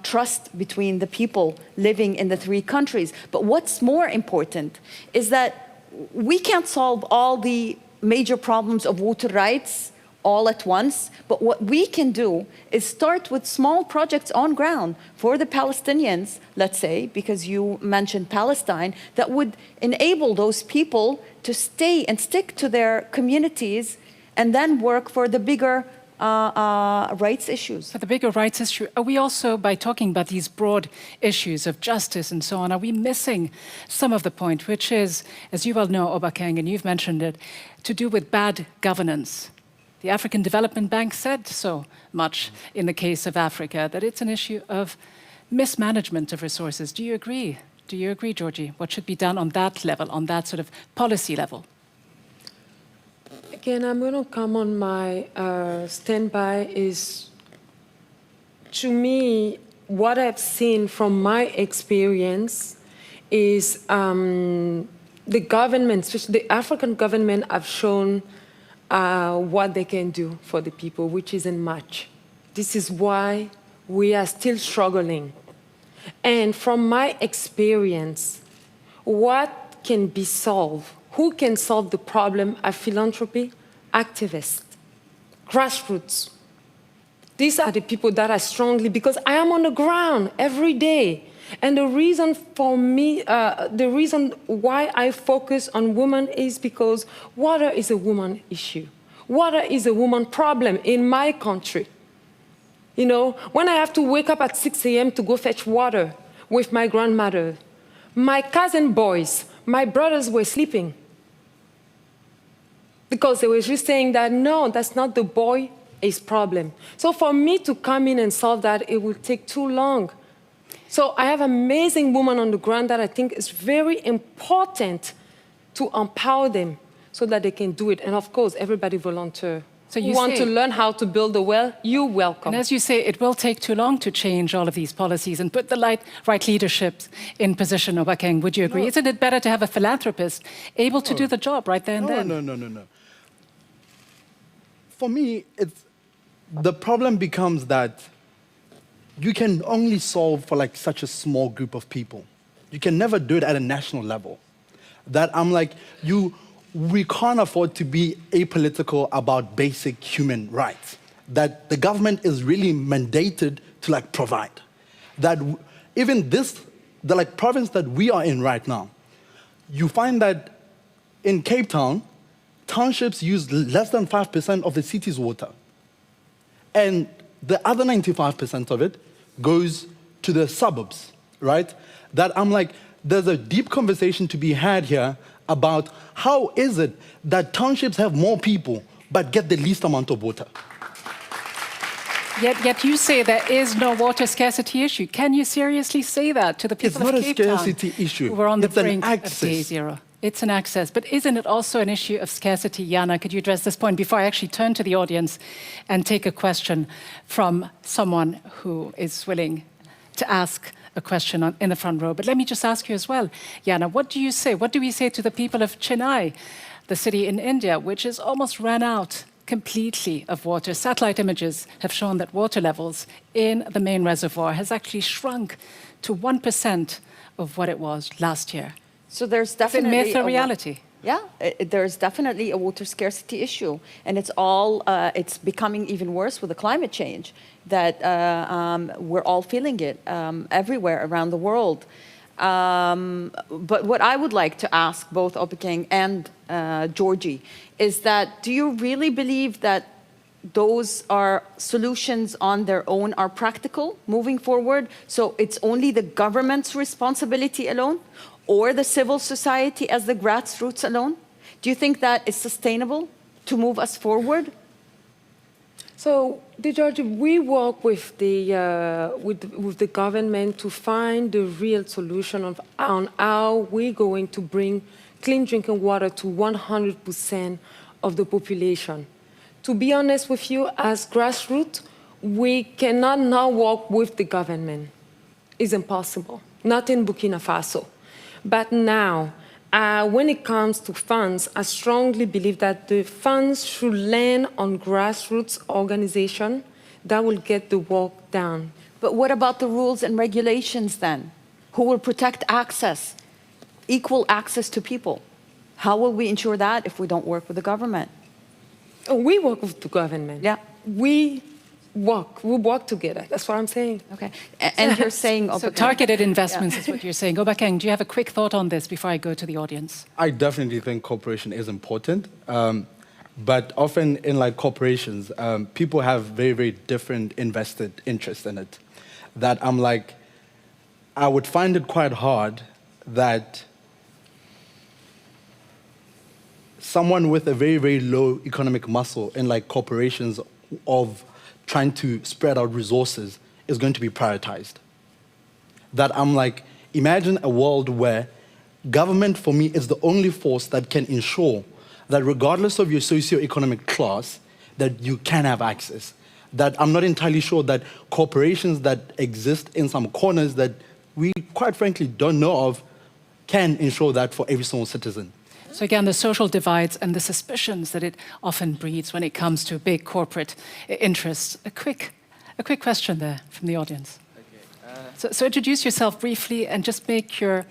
trust between the people living in the three countries. But what's more important is that we can't solve all the major problems of water rights all at once, but what we can do is start with small projects on ground for the Palestinians, let's say, because you mentioned Palestine, that would enable those people to stay and stick to their communities and then work for the bigger rights issues. For the bigger rights issue, are we also, by talking about these broad issues of justice and so on, are we missing some of the point, which is, as you well know, Obakeng, and you've mentioned it, to do with bad governance? The African Development Bank said so much in the case of Africa, that it's an issue of mismanagement of resources. Do you agree? Do you agree, Georgie? What should be done on that level, on that sort of policy level? Again, I'm going to come on my standby is, to me, what I've seen from my experience is the government, especially the African government, have shown what they can do for the people, which isn't much. This is why we are still struggling. And from my experience, what can be solved? Who can solve the problem are philanthropy, activists, grassroots. These are the people that are strongly, because I am on the ground every day. And the reason for me, the reason why I focus on women is because water is a woman issue. Water is a woman problem in my country. You know, when I have to wake up at 6 a.m. to go fetch water with my grandmother, my cousin boys, my brothers were sleeping. Because they were just saying that, no, that's not the boy's problem. So for me to come in and solve that, it will take too long. So I have amazing women on the ground that I think is very important to empower them so that they can do it. And of course, everybody volunteer. So you want to learn how to build a well, you're welcome. And as you say, it will take too long to change all of these policies and put the right leadership in position, Obakeng. Would you agree? No. Isn't it better to have a philanthropist able to do the job right there and then? No. For me, the problem becomes that you can only solve for like such a small group of people. You can never do it at a national level. That I'm like, we can't afford to be apolitical about basic human rights. That the government is really mandated to like provide. That even the like province that we are in right now, you find that in Cape Town, townships use less than 5% of the city's water. And the other 95% of it goes to the suburbs, right? That I'm like, there's a deep conversation to be had here about how is it that townships have more people but get the least amount of water. Yet you say there is no water scarcity issue. Can you seriously say that to the people of Cape Town? It's not a scarcity issue. Who are on the it's brink an of access. day zero? It's an access. But isn't it also an issue of scarcity? Jana, could you address this point before I actually turn to the audience and take a question from someone who is willing to ask a question in the front row? But let me just ask you as well, Jana, what do you say? What do we say to the people of Chennai, the city in India, which is almost ran out completely of water? Satellite images have shown that water levels in the main reservoir has actually shrunk to 1% of what it was last year. So there's Is it definitely myth or reality? Yeah, there's definitely a water scarcity issue, and it's becoming even worse with the climate change. That we're all feeling it everywhere around the world. But what I would like to ask both Obakeng and Georgie is that, do you really believe that those are solutions on their own are practical moving forward? So it's only the government's responsibility alone, or the civil society as the grassroots alone? Do you think that is sustainable to move us forward? So, Georgie, we work with the government to find the real solution on how we're going to bring clean drinking water to 100% of the population. To be honest with you, as grassroots, we cannot now work with the government. It's impossible, not in Burkina Faso. But now, when it comes to funds, I strongly believe that the funds should land on grassroots organizations that will get the work done. But what about the rules and regulations then? Who will protect access, equal access to people? How will we ensure that if we don't work with the government? We work with the government. Yeah. We work together. That's what I'm saying. Okay. And you're saying... So targeted investments is what you're saying. Obakeng, do you have a quick thought on this before I go to the audience? I definitely think cooperation is important. But often in corporations, people have very, very different invested interests in it. That I would find it quite hard that someone with a very, very low economic muscle in corporations of trying to spread out resources is going to be prioritized. That imagine a world where government for me is the only force that can ensure that regardless of your socioeconomic class, that you can have access. That I'm not entirely sure that corporations that exist in some corners that we quite frankly don't know of can ensure that for every single citizen. So again, the social divides and the suspicions that it often breeds when it comes to big corporate interests. A quick question there from the audience. Okay. So introduce yourself briefly and just make your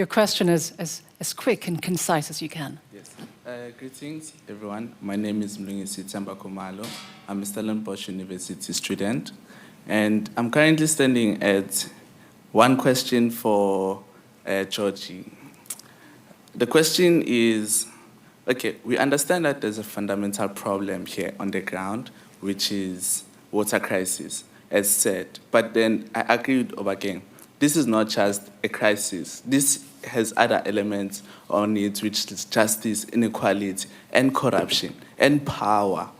question as quick and concise as you can. Yes. Greetings, everyone. My name is Mlungisi Tsamba. I'm a Stellenbosch University student, and I'm currently standing at one question for Georgie. The question is, okay, we understand that there's a fundamental problem here on the ground, which is water crisis, as said. But then I agree with Obakeng. This is not just a crisis. This has other elements on it, which is justice, inequality, and corruption, and power.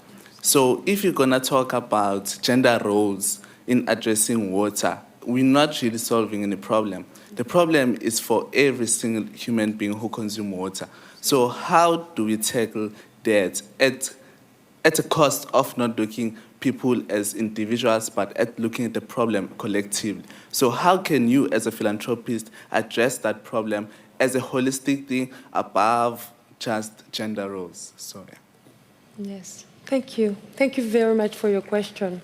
So if you're going to talk about gender roles in addressing water, we're not really solving any problem. The problem is for every single human being who consumes water. So how do we tackle that at a cost of not looking people as individuals, but at looking at the problem collectively? So how can you, as a philanthropist, address that problem as a holistic thing above just gender roles? Sorry. Yes, thank you. Thank you very much for your question.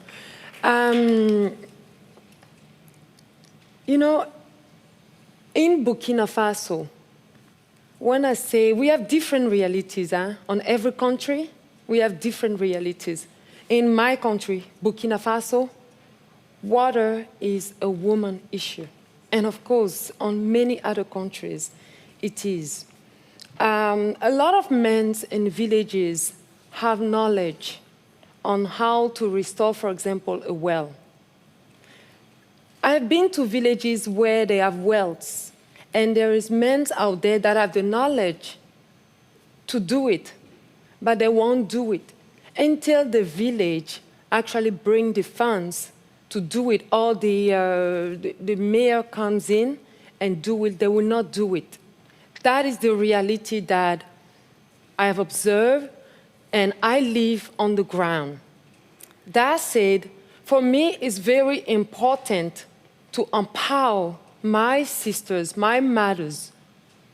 You know, in Burkina Faso, when I say we have different realities, on every country, we have different realities. In my country, Burkina Faso, water is a woman issue. And of course, on many other countries, it is. A lot of men in villages have knowledge on how to restore, for example, a well. I've been to villages where they have wells, and there is men out there that have the knowledge to do it, but they won't do it until the village actually bring the funds to do it, or the mayor comes in and do it. They will not do it. That is the reality that I have observed, and I live on the ground. That said, for me, it's very important to empower my sisters, my mothers,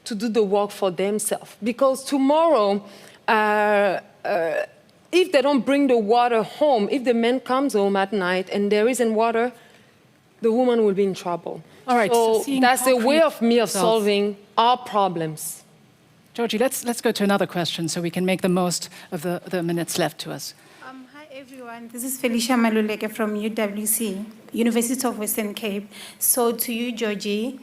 to do the work for themselves. Because tomorrow, if they don't bring the water home, if the man comes home at night and there isn't water, the woman will be in trouble. All right, so that's a way of me of results. solving our problems. Georgie, let's go to another question so we can make the most of the minutes left to us. Hi everyone, this is Felicia Maluleke from UWC, University of Western Cape. So to you, Georgie,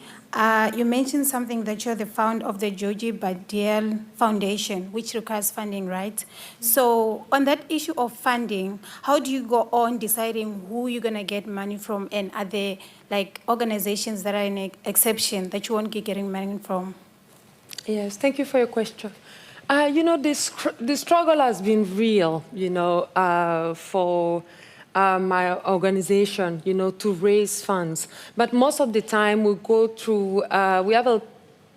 you mentioned something that you're the founder of the Georgie Badiel Foundation, which requires funding, right? So on that issue of funding, how do you go on deciding who you're going to get money from, and are there like organizations that are an exception that you won't be getting money from? Yes, thank you for your question. You know, the struggle has been real, you know, for my organization, you know, to raise funds. But most of the time we go through, we have a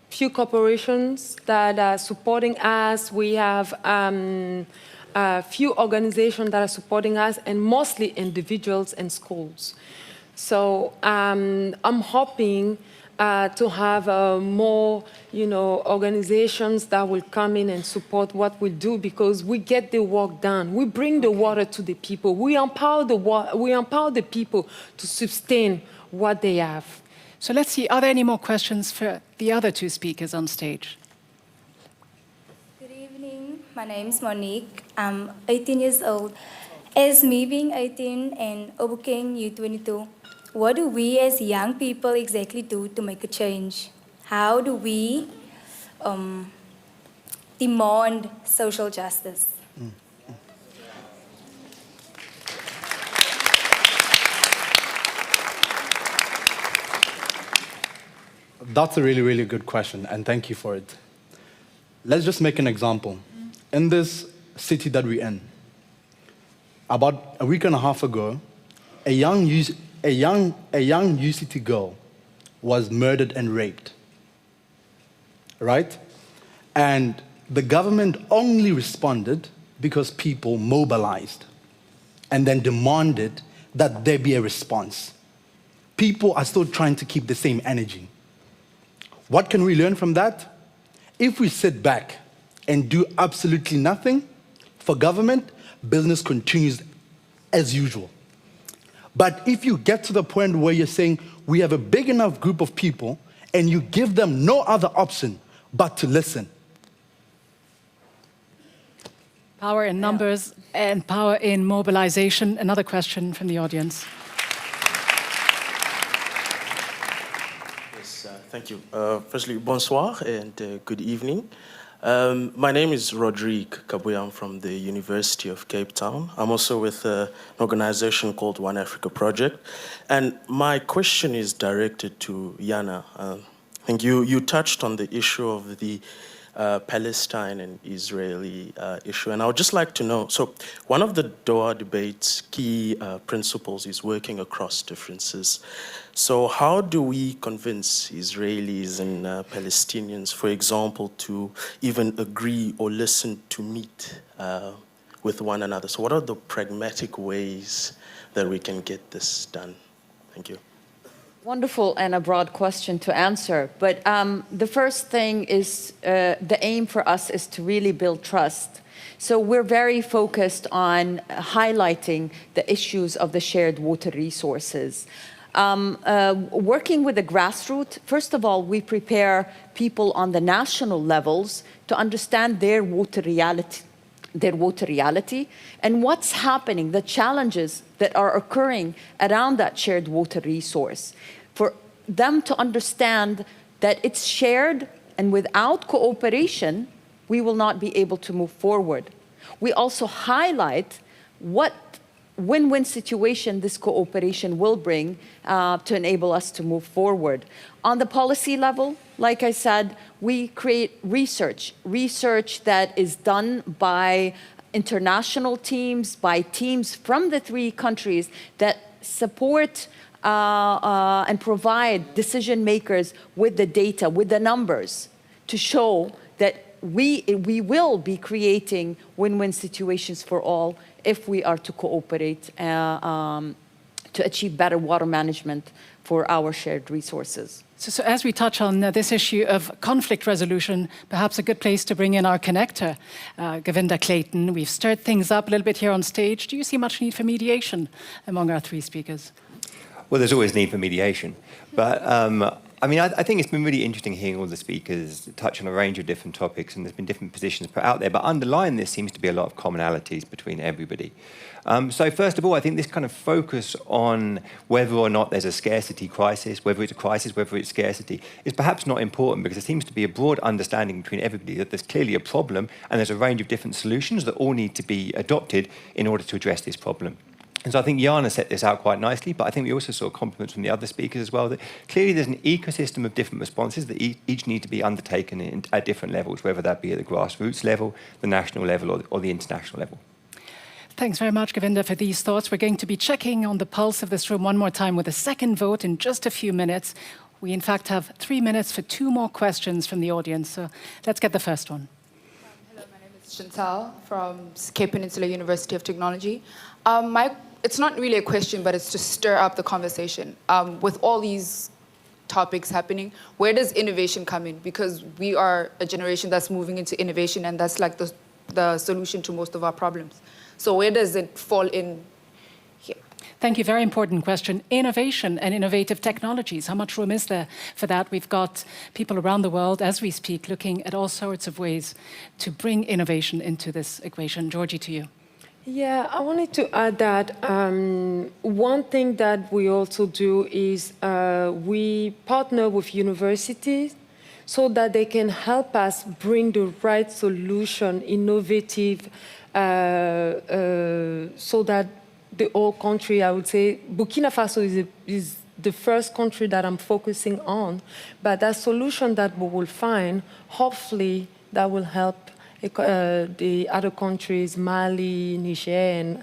few corporations that are supporting us. We have a few organizations that are supporting us, and mostly individuals and schools. So I'm hoping to have more, you know, organizations that will come in and support what we do, because we get the work done. We bring the water to the people. We empower the people to sustain what they have. So let's see, are there any more questions for the other two speakers on stage? Good evening. My name is Monique. I'm 18 years old. As me being 18 and Obuking U22, what do we as young people exactly do to make a change? How do we demand social justice? That's a really, really good question, and thank you for it. Let's just make an example. In this city that we're in, about a week and a half ago, a young UCT girl was murdered and raped, right? And the government only responded because people mobilized and then demanded that there be a response. People are still trying to keep the same energy. What can we learn from that? If we sit back and do absolutely nothing for government, business continues as usual. But if you get to the point where you're saying, we have a big enough group of people, and you give them no other option but to listen. Power in numbers and power in mobilization. Another question from the audience. Yes, thank you. Firstly, bonsoir and good evening. My name is Rodrigue Kabuya. I'm from the University of Cape Town. I'm also with an organization called One Africa Project. And my question is directed to Yana. I think you touched on the issue of the Palestine and Israeli issue. And I would just like to know, so one of the Doha Debates' key principles is working across differences. So how do we convince Israelis and Palestinians, for example, to even agree or listen to meet with one another? So what are the pragmatic ways that we can get this done? Thank you. Wonderful and a broad question to answer. But the first thing is, the aim for us is to really build trust. So we're very focused on highlighting the issues of the shared water resources. Working with the grassroots, first of all, we prepare people on the national levels to understand their water reality and what's happening, the challenges that are occurring around that shared water resource. For them to understand that it's shared, and without cooperation, we will not be able to move forward. We also highlight what win-win situation this cooperation will bring to enable us to move forward. On the policy level, like I said, we create research that is done by international teams, by teams from the 3 countries that support and provide decision makers with the data, with the numbers, to show that we will be creating win-win situations for all if we are to cooperate to achieve better water management for our shared resources. So as we touch on this issue of conflict resolution, perhaps a good place to bring in our connector, Govinda Clayton. We've stirred things up a little bit here on stage. Do you see much need for mediation among our 3 speakers? Well, there's always need for mediation. But I mean, I think it's been really interesting hearing all the speakers touch on a range of different topics, and there's been different positions put out there. But underlying this seems to be a lot of commonalities between everybody. So first of all, I think this kind of focus on whether or not there's a scarcity crisis, whether it's a crisis, whether it's scarcity, is perhaps not important, because there seems to be a broad understanding between everybody that there's clearly a problem and there's a range of different solutions that all need to be adopted in order to address this problem. And so I think Jana set this out quite nicely, but I think we also saw compliments from the other speakers as well, that clearly there's an ecosystem of different responses that each need to be undertaken at different levels, whether that be at the grassroots level, the national level, or the international level. Thanks very much, Govinda, for these thoughts. We're going to be checking on the pulse of this room one more time with a second vote in just a few minutes. We, in fact, have 3 minutes for 2 more questions from the audience. So let's get the first one. Hello, my name is Chantal from Cape Peninsula University of Technology. It's not really a question, but it's to stir up the conversation. With all these topics happening, where does innovation come in? Because we are a generation that's moving into innovation, and that's like the solution to most of our problems. So where does it fall in here? Thank you. Very important question. Innovation and innovative technologies. How much room is there for that? We've got people around the world, as we speak, looking at all sorts of ways to bring innovation into this equation. Georgie, to you. Yeah, I wanted to add that one thing that we also do is we partner with universities so that they can help us bring the right solution, innovative, so that the whole country, I would say, Burkina Faso is the first country that I'm focusing on, but that solution that we will find, hopefully that will help the other countries, Mali, Niger,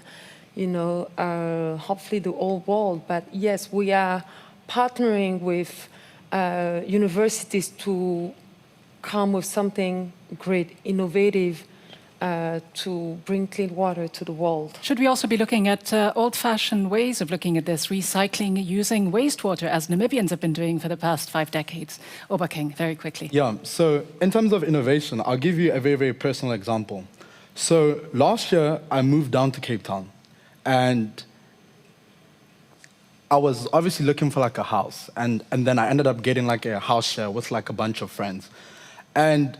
and hopefully the whole world. But yes, we are partnering with universities to come with something great, innovative, to bring clean water to the world. Should we also be looking at old-fashioned ways of looking at this, recycling, using wastewater, as Namibians have been doing for the past 5 decades? Obaking, very quickly. Yeah, so in terms of innovation, I'll give you a very, very personal example. So last year, I moved down to Cape Town, and I was obviously looking for like a house, and then I ended up getting like a house share with like a bunch of friends. And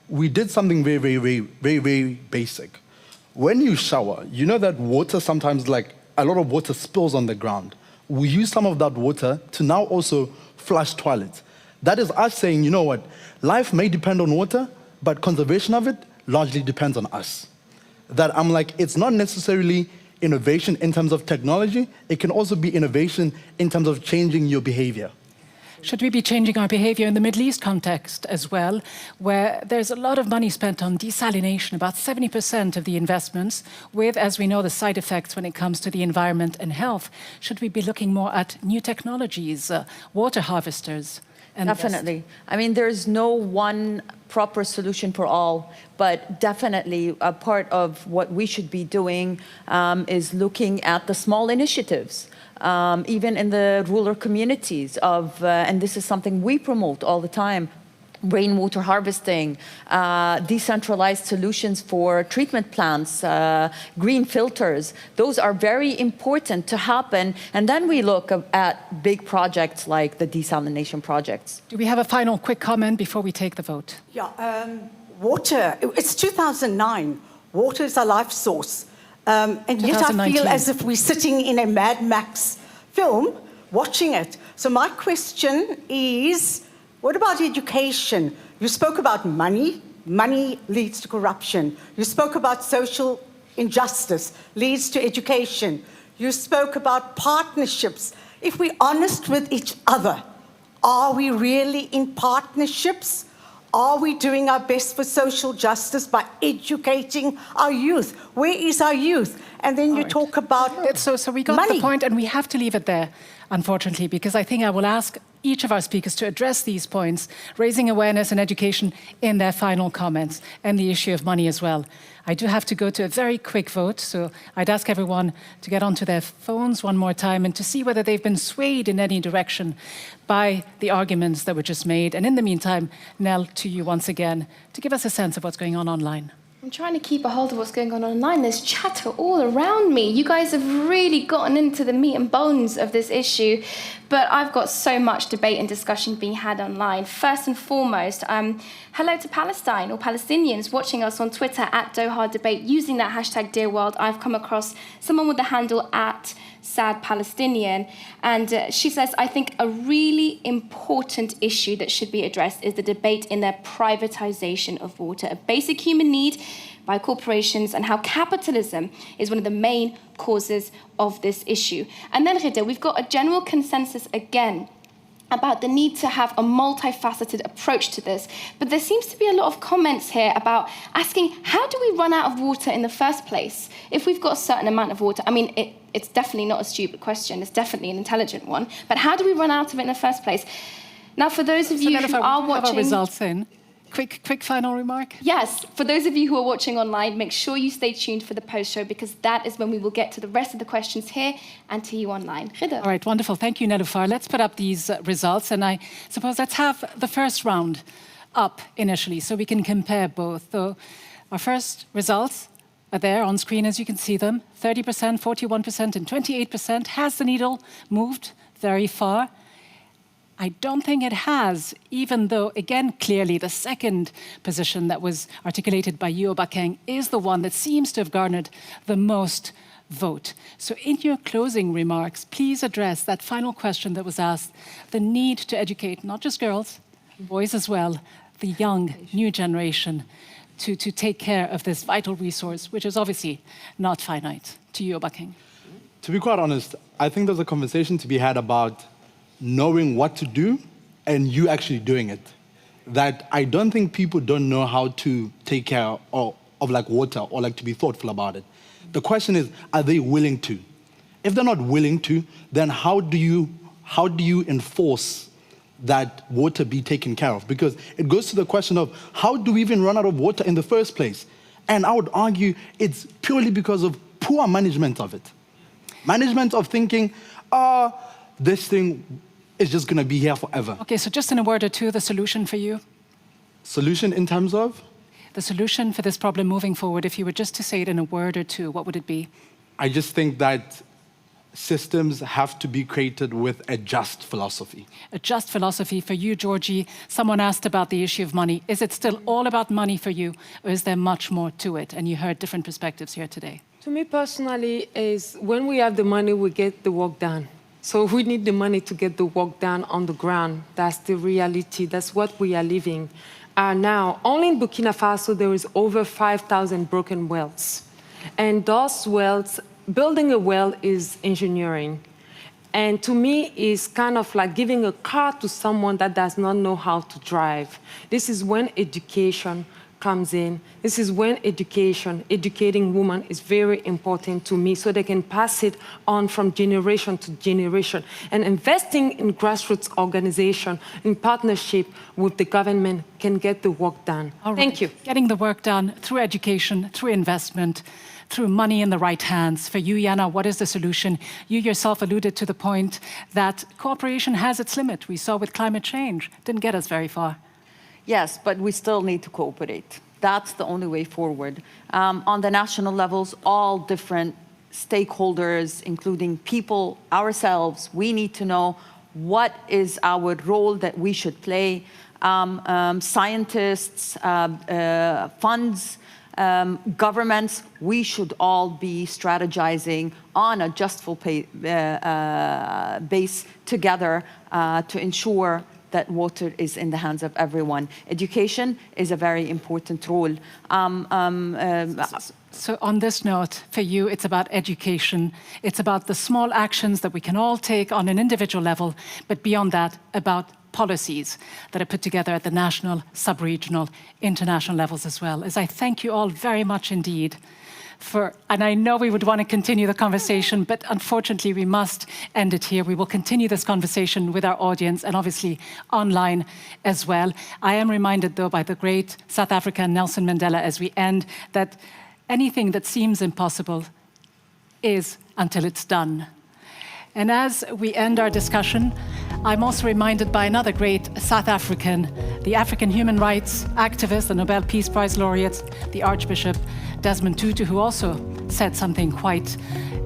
we did something very, very, very, very, very basic. When you shower, you know that water sometimes, like a lot of water spills on the ground. We use some of that water to now also flush toilets. That is us saying, you know what, life may depend on water, but conservation of it largely depends on us. That I'm like, it's not necessarily innovation in terms of technology, it can also be innovation in terms of changing your behavior. Should we be changing our behavior in the Middle East context as well, where there's a lot of money spent on desalination, about 70% of the investments, with, as we know, the side effects when it comes to the environment and health? Should we be looking more at new technologies, water harvesters? Definitely. I mean, there's no one proper solution for all, but definitely a part of what we should be doing is looking at the small initiatives. Even in the rural communities and this is something we promote all the time, rainwater harvesting, decentralized solutions for treatment plants, green filters. Those are very important to happen. And then we look at big projects like the desalination projects. Do we have a final quick comment before we take the vote? Yeah, water, it's 2009. Water is our life source. And yet I feel as if we're sitting in a Mad Max film watching it. So my question is, what about education? You spoke about money. Money leads to corruption. You spoke about social injustice leads to education. You spoke about partnerships. If we're honest with each other, are we really in partnerships? Are we doing our best for social justice by educating our youth? Where is our youth? And then you talk about So we got money. the point, and we have to leave it there, unfortunately, because I think I will ask each of our speakers to address these points, raising awareness and education in their final comments, and the issue of money as well. I do have to go to a very quick vote, so I'd ask everyone to get onto their phones one more time and to see whether they've been swayed in any direction by the arguments that were just made. And in the meantime, Nell, to you once again, to give us a sense of what's going on online. I'm trying to keep a hold of what's going on online. There's chatter all around me. You guys have really gotten into the meat and bones of this issue, but I've got so much debate and discussion being had online. First and foremost, hello to Palestine or Palestinians watching us on Twitter at Doha Debate using that hashtag Dear World. I've come across someone with the handle at Sad Palestinian, and she says, I think a really important issue that should be addressed is the debate in their privatization of water, a basic human need by corporations, and how capitalism is one of the main causes of this issue. And then, Rida, we've got a general consensus again about the need to have a multifaceted approach to this. But there seems to be a lot of comments here about asking, how do we run out of water in the first place? If we've got a certain amount of water, I mean, it's definitely not a stupid question, it's definitely an intelligent one, but how do we run out of it in the first place? Now, for those of you who are watching... Have our results in. Quick final remark? Yes, for those of you who are watching online, make sure you stay tuned for the post-show, because that is when we will get to the rest of the questions here and to you online. Rida. All right, wonderful. Thank you, Nelufar. Let's put up these results, and I suppose let's have the first round up initially so we can compare both. So our first results are there on screen as you can see them. 30%, 41%, and 28%. Has the needle moved very far? I don't think it has, even though, again, clearly the second position that was articulated by you, Obakeng, is the one that seems to have garnered the most vote. So in your closing remarks, please address that final question that was asked, the need to educate not just girls, boys as well, the young, new generation, to take care of this vital resource, which is obviously not finite. To you, Obakeng. To be quite honest, I think there's a conversation to be had about knowing what to do and you actually doing it. That I don't think people don't know how to take care of like water or like to be thoughtful about it. The question is, are they willing to? If they're not willing to, then how do you enforce that water be taken care of? Because it goes to the question of how do we even run out of water in the first place? And I would argue it's purely because of poor management of it. Management of thinking, this thing is just going to be here forever. Okay, so just in a word or two, the solution for you? Solution in terms of? The solution for this problem moving forward, if you were just to say it in a word or two, what would it be? I just think that systems have to be created with a just philosophy. A just philosophy for you, Georgie. Someone asked about the issue of money. Is it still all about money for you, or is there much more to it? And you heard different perspectives here today. To me personally, is when we have the money, we get the work done. So we need the money to get the work done on the ground. That's the reality. That's what we are living. Now, only in Burkina Faso, there is over 5,000 broken wells. And those wells, building a well is engineering. And to me, it's kind of like giving a car to someone that does not know how to drive. This is when education comes in. This is when educating women is very important to me so they can pass it on from generation to generation. And investing in grassroots organization in partnership with the government can get the work done. All right. Thank you. Getting the work done through education, through investment, through money in the right hands. For you, Yana, what is the solution? You yourself alluded to the point that cooperation has its limit. We saw with climate change, didn't get us very far. Yes, but we still need to cooperate. That's the only way forward. On the national levels, all different stakeholders, including people, ourselves, we need to know what is our role that we should play. Scientists, funds, governments, we should all be strategizing on a justful base together to ensure that water is in the hands of everyone. Education is a very important role. So on this note, for you, it's about education. It's about the small actions that we can all take on an individual level, but beyond that, about policies that are put together at the national, sub-regional, international levels as well. As I thank you all very much indeed and I know we would want to continue the conversation, but unfortunately we must end it here. We will continue this conversation with our audience and obviously online as well. I am reminded though by the great South African Nelson Mandela as we end that anything that seems impossible is until it's done. And as we end our discussion, I'm also reminded by another great South African, the African human rights activist, the Nobel Peace Prize laureate, the Archbishop Desmond Tutu, who also said something quite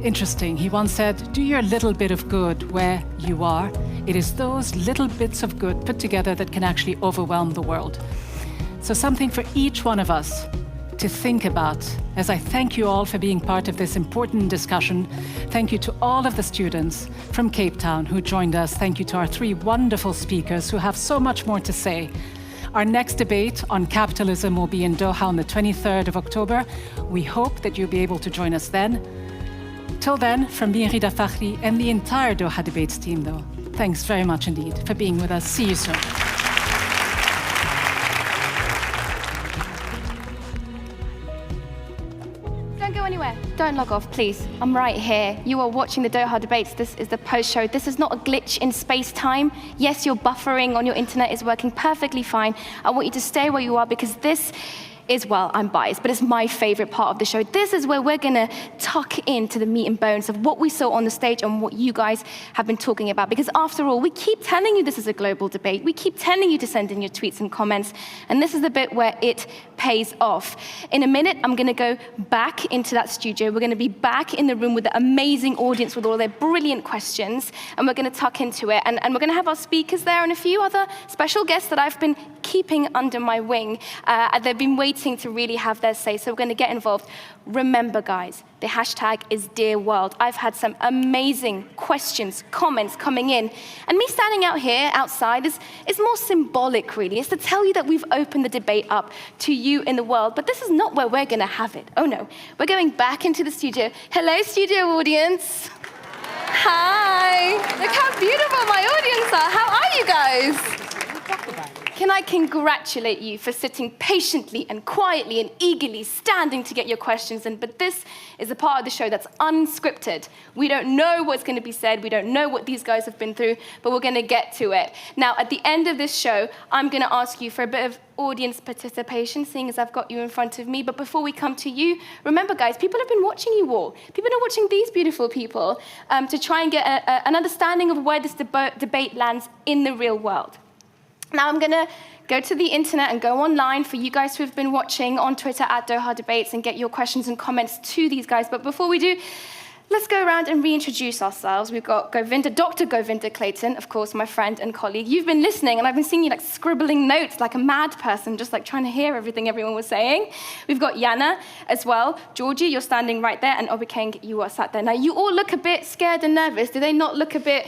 interesting. He once said, "Do your little bit of good where you are. It is those little bits of good put together that can actually overwhelm the world." So something for each one of us to think about. As I thank you all for being part of this important discussion. Thank you to all of the students from Cape Town who joined us. Thank you to our 3 wonderful speakers who have so much more to say. Our next debate on capitalism will be in Doha on the 23rd of October. We hope that you'll be able to join us then. Till then, from me, Rida Fakhri, and the entire Doha Debates team, though, thanks very much indeed for being with us. See you soon. Anywhere. Don't log off, please. I'm right here. You are watching the Doha Debates. This is the post-show. This is not a glitch in space-time. Yes, your buffering on your internet is working perfectly fine. I want you to stay where you are because this is, well, I'm biased, but it's my favorite part of the show. This is where we're gonna tuck into the meat and bones of what we saw on the stage and what you guys have been talking about. Because after all, we keep telling you this is a global debate. We keep telling you to send in your tweets and comments. And this is the bit where it pays off. In a minute, I'm gonna go back into that studio. We're gonna be back in the room with the amazing audience with all their brilliant questions. And we're gonna tuck into it. And we're gonna have our speakers there and a few other special guests that I've been keeping under my wing. They've been waiting to really have their say, so we're going to get involved. Remember, guys, the hashtag is Dear World. I've had some amazing questions, comments coming in, and me standing out here outside is more symbolic, really. It's to tell you that we've opened the debate up to you in the world, but this is not where we're going to have it. Oh no, we're going back into the studio. Hello, studio audience. Hi. Look how beautiful my audience are. How are you guys? Can I congratulate you for sitting patiently and quietly and eagerly standing to get your questions in? But this is a part of the show that's unscripted. We don't know what's going to be said. We don't know what these guys have been through, but we're going to get to it. Now, at the end of this show, I'm going to ask you for a bit of audience participation, seeing as I've got you in front of me. But before we come to you, remember, guys, people have been watching you all. People are watching these beautiful people to try and get an understanding of where this debate lands in the real world. Now I'm going to go to the internet and go online for you guys who have been watching on Twitter at Doha Debates and get your questions and comments to these guys. But before we do, let's go around and reintroduce ourselves. We've got Dr. Govinda Clayton, of course, my friend and colleague. You've been listening, and I've been seeing you like scribbling notes like a mad person, just like trying to hear everything everyone was saying. We've got Yana as well. Georgie, you're standing right there, and Obikeng, you are sat there. Now, you all look a bit scared and nervous. Do they not look a bit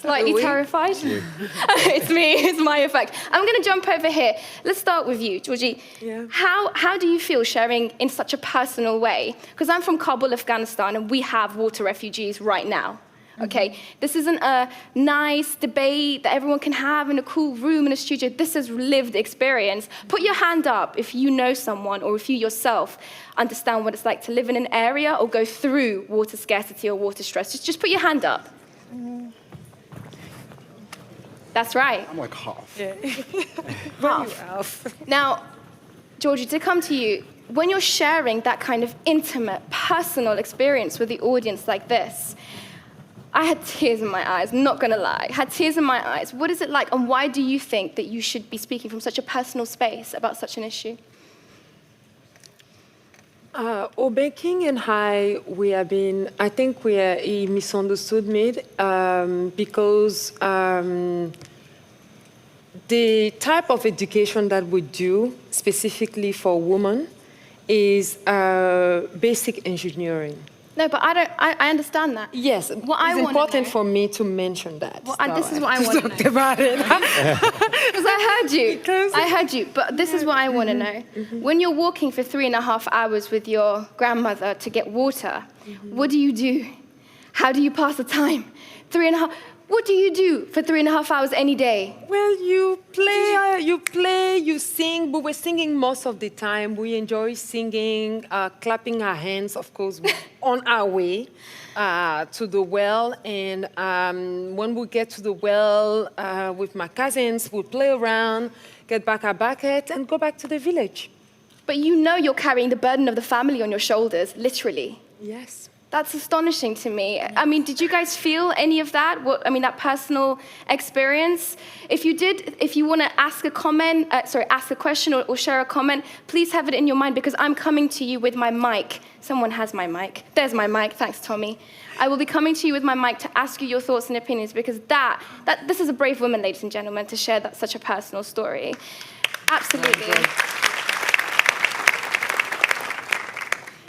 slightly terrified? It's me, it's my effect. I'm going to jump over here. Let's start with you, Georgie. Yeah. How do you feel sharing in such a personal way? Because I'm from Kabul, Afghanistan, and we have water refugees right now. Okay, this isn't a nice debate that everyone can have in a cool room in a studio. This is lived experience. Put your hand up if you know someone or if you yourself understand what it's like to live in an area or go through water scarcity or water stress. Just put your hand up. That's right. I'm like half. Yeah. Half. Now, Georgie, to come to you, when you're sharing that kind of intimate, personal experience with the audience like this, I had tears in my eyes, not gonna lie. I had tears in my eyes. What is it like, and why do you think that you should be speaking from such a personal space about such an issue? Obekeng and I think he misunderstood me because the type of education that we do specifically for women is basic engineering. No, but I understand that. Yes, it's important for me to mention that. Well, this is what I want to know. Talk about it. Because I heard you, but this is what I want to know. When you're walking for 3.5 hours with your grandmother to get water, what do you do? How do you pass the time? 3.5. What do you do for 3.5 hours any day? Well, you play, you sing, but we're singing most of the time. We enjoy singing, clapping our hands, of course, on our way to the well. And when we get to the well with my cousins, we'll play around, get back our bucket, and go back to the village. But you know you're carrying the burden of the family on your shoulders, literally. Yes. That's astonishing to me. I mean, did you guys feel any of that? That personal experience? If you want to ask a comment, ask a question or share a comment, please have it in your mind because I'm coming to you with my mic. Someone has my mic. There's my mic. Thanks, Tommy. I will be coming to you with my mic to ask you your thoughts and opinions because this is a brave woman, ladies and gentlemen, to share such a personal story. Absolutely.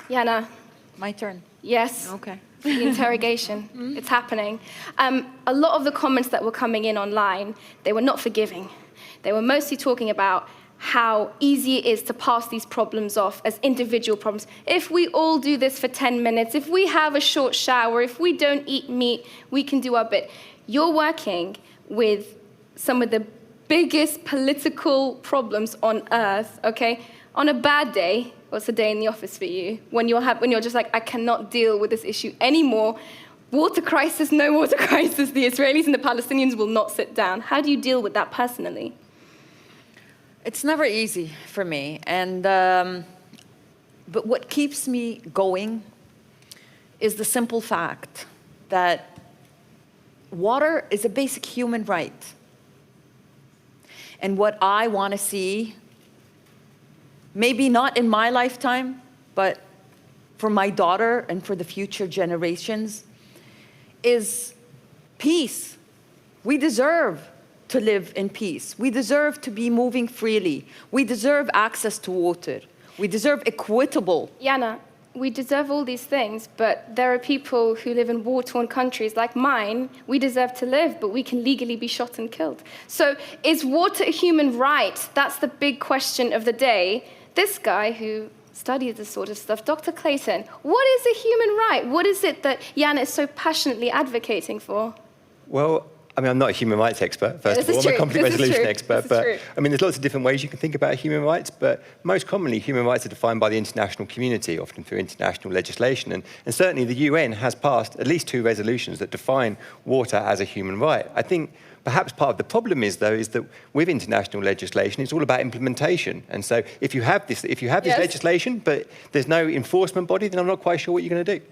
Jana. My turn. Yes. Okay. The interrogation. It's happening. A lot of the comments that were coming in online, they were not forgiving. They were mostly talking about how easy it is to pass these problems off as individual problems. If we all do this for 10 minutes, if we have a short shower, if we don't eat meat, we can do our bit. You're working with some of the biggest political problems on earth, okay? On a bad day, what's a day in the office for you? When you're just like, I cannot deal with this issue anymore. Water crisis, no water crisis. The Israelis and the Palestinians will not sit down. How do you deal with that personally? It's never easy for me. And but what keeps me going is the simple fact that water is a basic human right. And what I want to see, maybe not in my lifetime, but for my daughter and for the future generations, is peace. We deserve to live in peace. We deserve to be moving freely. We deserve access to water. We deserve equitable. Jana, we deserve all these things, but there are people who live in war-torn countries like mine. We deserve to live, but we can legally be shot and killed. So is water a human right? That's the big question of the day. This guy who studies this sort of stuff, Dr. Clayton, what is a human right? What is it that Jana is so passionately advocating for? Well, I mean, I'm not a human rights expert, first of all. I'm a conflict resolution expert. But, I mean, there's lots of different ways you can think about human rights, but most commonly, human rights are defined by the international community, often through international legislation. And certainly the UN has passed at least 2 resolutions that define water as a human right. I think perhaps part of the problem is that with international legislation, it's all about implementation. And so if you have this legislation, but there's no enforcement body, then I'm not quite sure what you're going to do.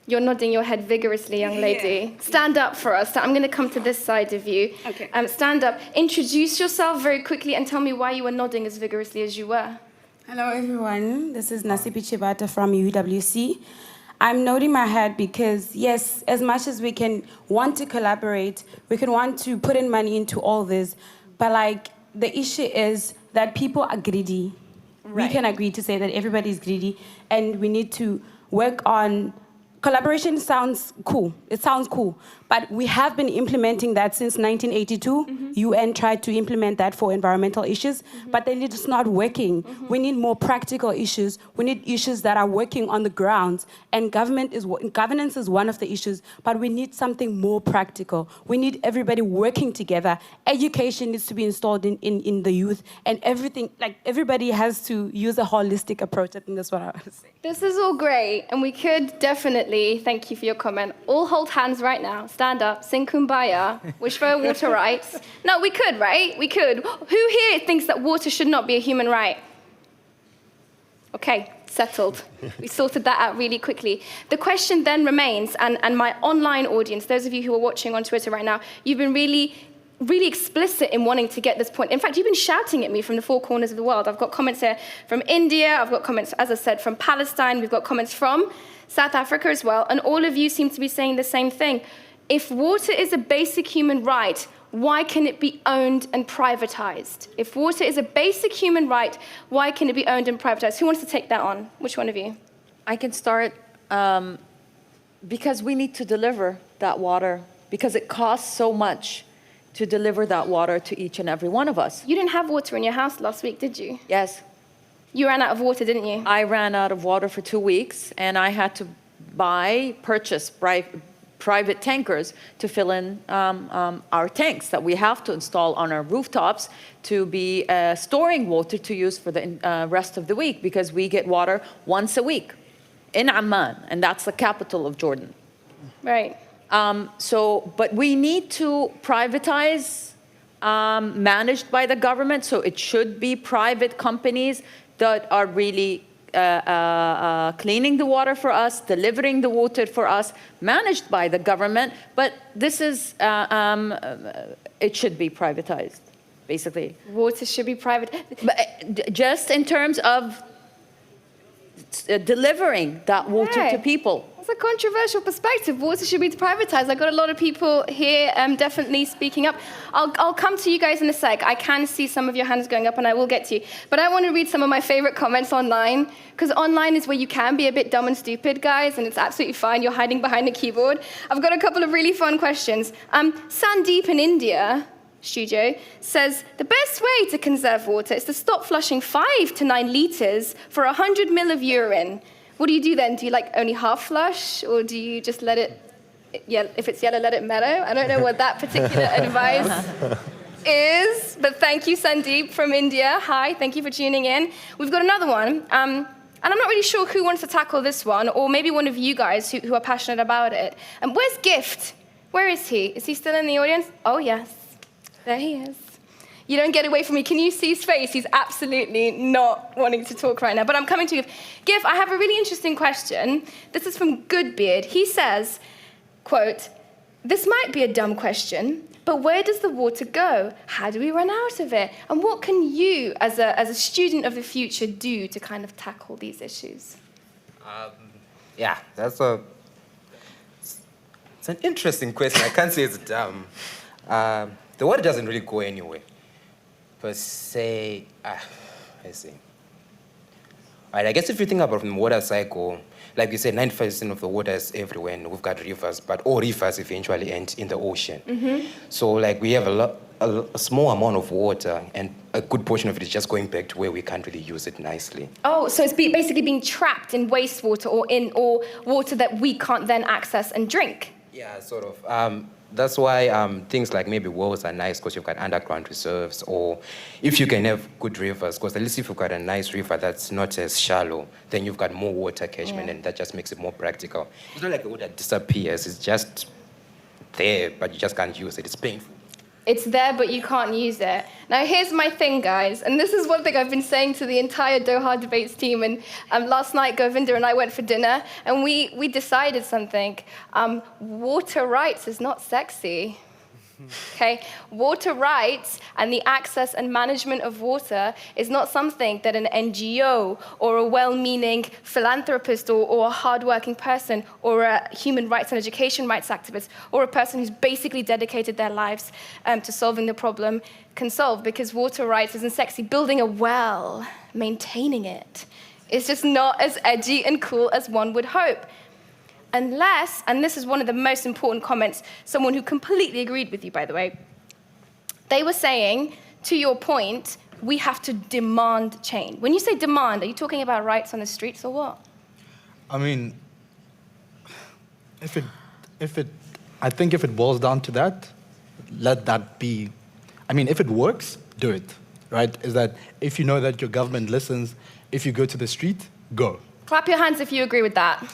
You're nodding your head vigorously, young lady. Yeah. Stand up for us. I'm going to come to this side of you. Okay. Stand up. Introduce yourself very quickly and tell me why you were nodding as vigorously as you were. Hello, everyone. This is Nasibi Chibata from UWC. I'm nodding my head because, yes, as much as we can want to collaborate, we can want to put in money into all this, but, the issue is that people are greedy. Right. We can agree to say that everybody is greedy, and we need to work on collaboration. Sounds cool. It sounds cool. But we have been implementing that since 1982. Mm-hmm. UN tried to implement that for environmental issues, but then it's not working. Mm-hmm. We need more practical issues. We need issues that are working on the ground. And governance is one of the issues, but we need something more practical. We need everybody working together. Education needs to be installed in the youth, and everything, everybody has to use a holistic approach. I think that's what I want to say. This is all great, and we could definitely, thank you for your comment, all hold hands right now, stand up, sing Kumbaya, wish for water rights. No, we could, right? We could. Who here thinks that water should not be a human right? Okay, settled. We sorted that out really quickly. The question then remains, and my online audience, those of you who are watching on Twitter right now, you've been really explicit in wanting to get this point. In fact, you've been shouting at me from the 4 corners of the world. I've got comments here from India, I've got comments, as I said, from Palestine, we've got comments from South Africa as well, and all of you seem to be saying the same thing. If water is a basic human right, why can it be owned and privatized? If water is a basic human right, why can it be owned and privatized? Who wants to take that on? Which one of you? I can start because we need to deliver that water, because it costs so much to deliver that water to each and every one of us. You didn't have water in your house last week, did you? Yes. You ran out of water, didn't you? I ran out of water for 2 weeks, and I had to purchase private tankers to fill in our tanks that we have to install on our rooftops to be storing water to use for the rest of the week, because we get water once a week in Amman, and that's the capital of Jordan. Right. But we need to privatize, managed by the government, so it should be private companies that are really cleaning the water for us, delivering the water for us, managed by the government. But this is, it should be privatized, basically. Water should be private. But just in terms of delivering that water to people. That's a controversial perspective. Water should be privatized. I got a lot of people here definitely speaking up. I'll come to you guys in a sec. I can see some of your hands going up and I will get to you. But I want to read some of my favorite comments online, because online is where you can be a bit dumb and stupid, guys, and it's absolutely fine. You're hiding behind a keyboard. I've got a couple of really fun questions. Sandeep in India, studio, says the best way to conserve water is to stop flushing 5 to 9 litres for 100 ml of urine. What do you do then? Do you like only half flush, or do you just let it, if it's yellow, let it mellow? I don't know what that particular advice is, but thank you, Sandeep from India. Hi, thank you for tuning in. We've got another one, and I'm not really sure who wants to tackle this one, or maybe one of you guys who are passionate about it. Where's Gift? Where is he? Is he still in the audience? Oh, yes. There he is. You don't get away from me. Can you see his face? He's absolutely not wanting to talk right now, but I'm coming to you. Giff, I have a really interesting question. This is from Goodbeard. He says, quote, "This might be a dumb question, but where does the water go? How do we run out of it? And what can you, as a student of the future, do to kind of tackle these issues?" Yeah, it's an interesting question. I can't say it's dumb. The water doesn't really go anywhere. Per se, let's see. All right, I guess if you think about from the water cycle, like you said, 95% of the water is everywhere, and we've got rivers, but all rivers eventually end in the ocean. Mm-hmm. So, like, we have a small amount of water, and a good portion of it is just going back to where we can't really use it nicely. Oh, so it's basically being trapped in wastewater or water that we can't then access and drink. Yeah, sort of. That's why things like maybe wells are nice, because you've got underground reserves, or if you can have good rivers, because at least if you've got a nice river that's not as shallow, then you've got more water catchment, and that just makes it more practical. It's not like the water disappears, it's just there, but you just can't use it. It's painful. It's there, but you can't use it. Now, here's my thing, guys, and this is one thing I've been saying to the entire Doha Debates team, and last night, Govinda and I went for dinner, and we decided something. Water rights is not sexy. Okay, water rights and the access and management of water is not something that an NGO or a well-meaning philanthropist or a hard-working person or a human rights and education rights activist or a person who's basically dedicated their lives to solving the problem can solve, because water rights isn't sexy. Building a well, maintaining it, is just not as edgy and cool as one would hope. Unless, and this is one of the most important comments, someone who completely agreed with you, by the way, they were saying, to your point, we have to demand change. When you say demand, are you talking about rights on the streets or what? I mean, I think if it boils down to that, let that be. I mean, if it works, do it, right? Is that if you know that your government listens, if you go to the street, go. Clap your hands if you agree with that.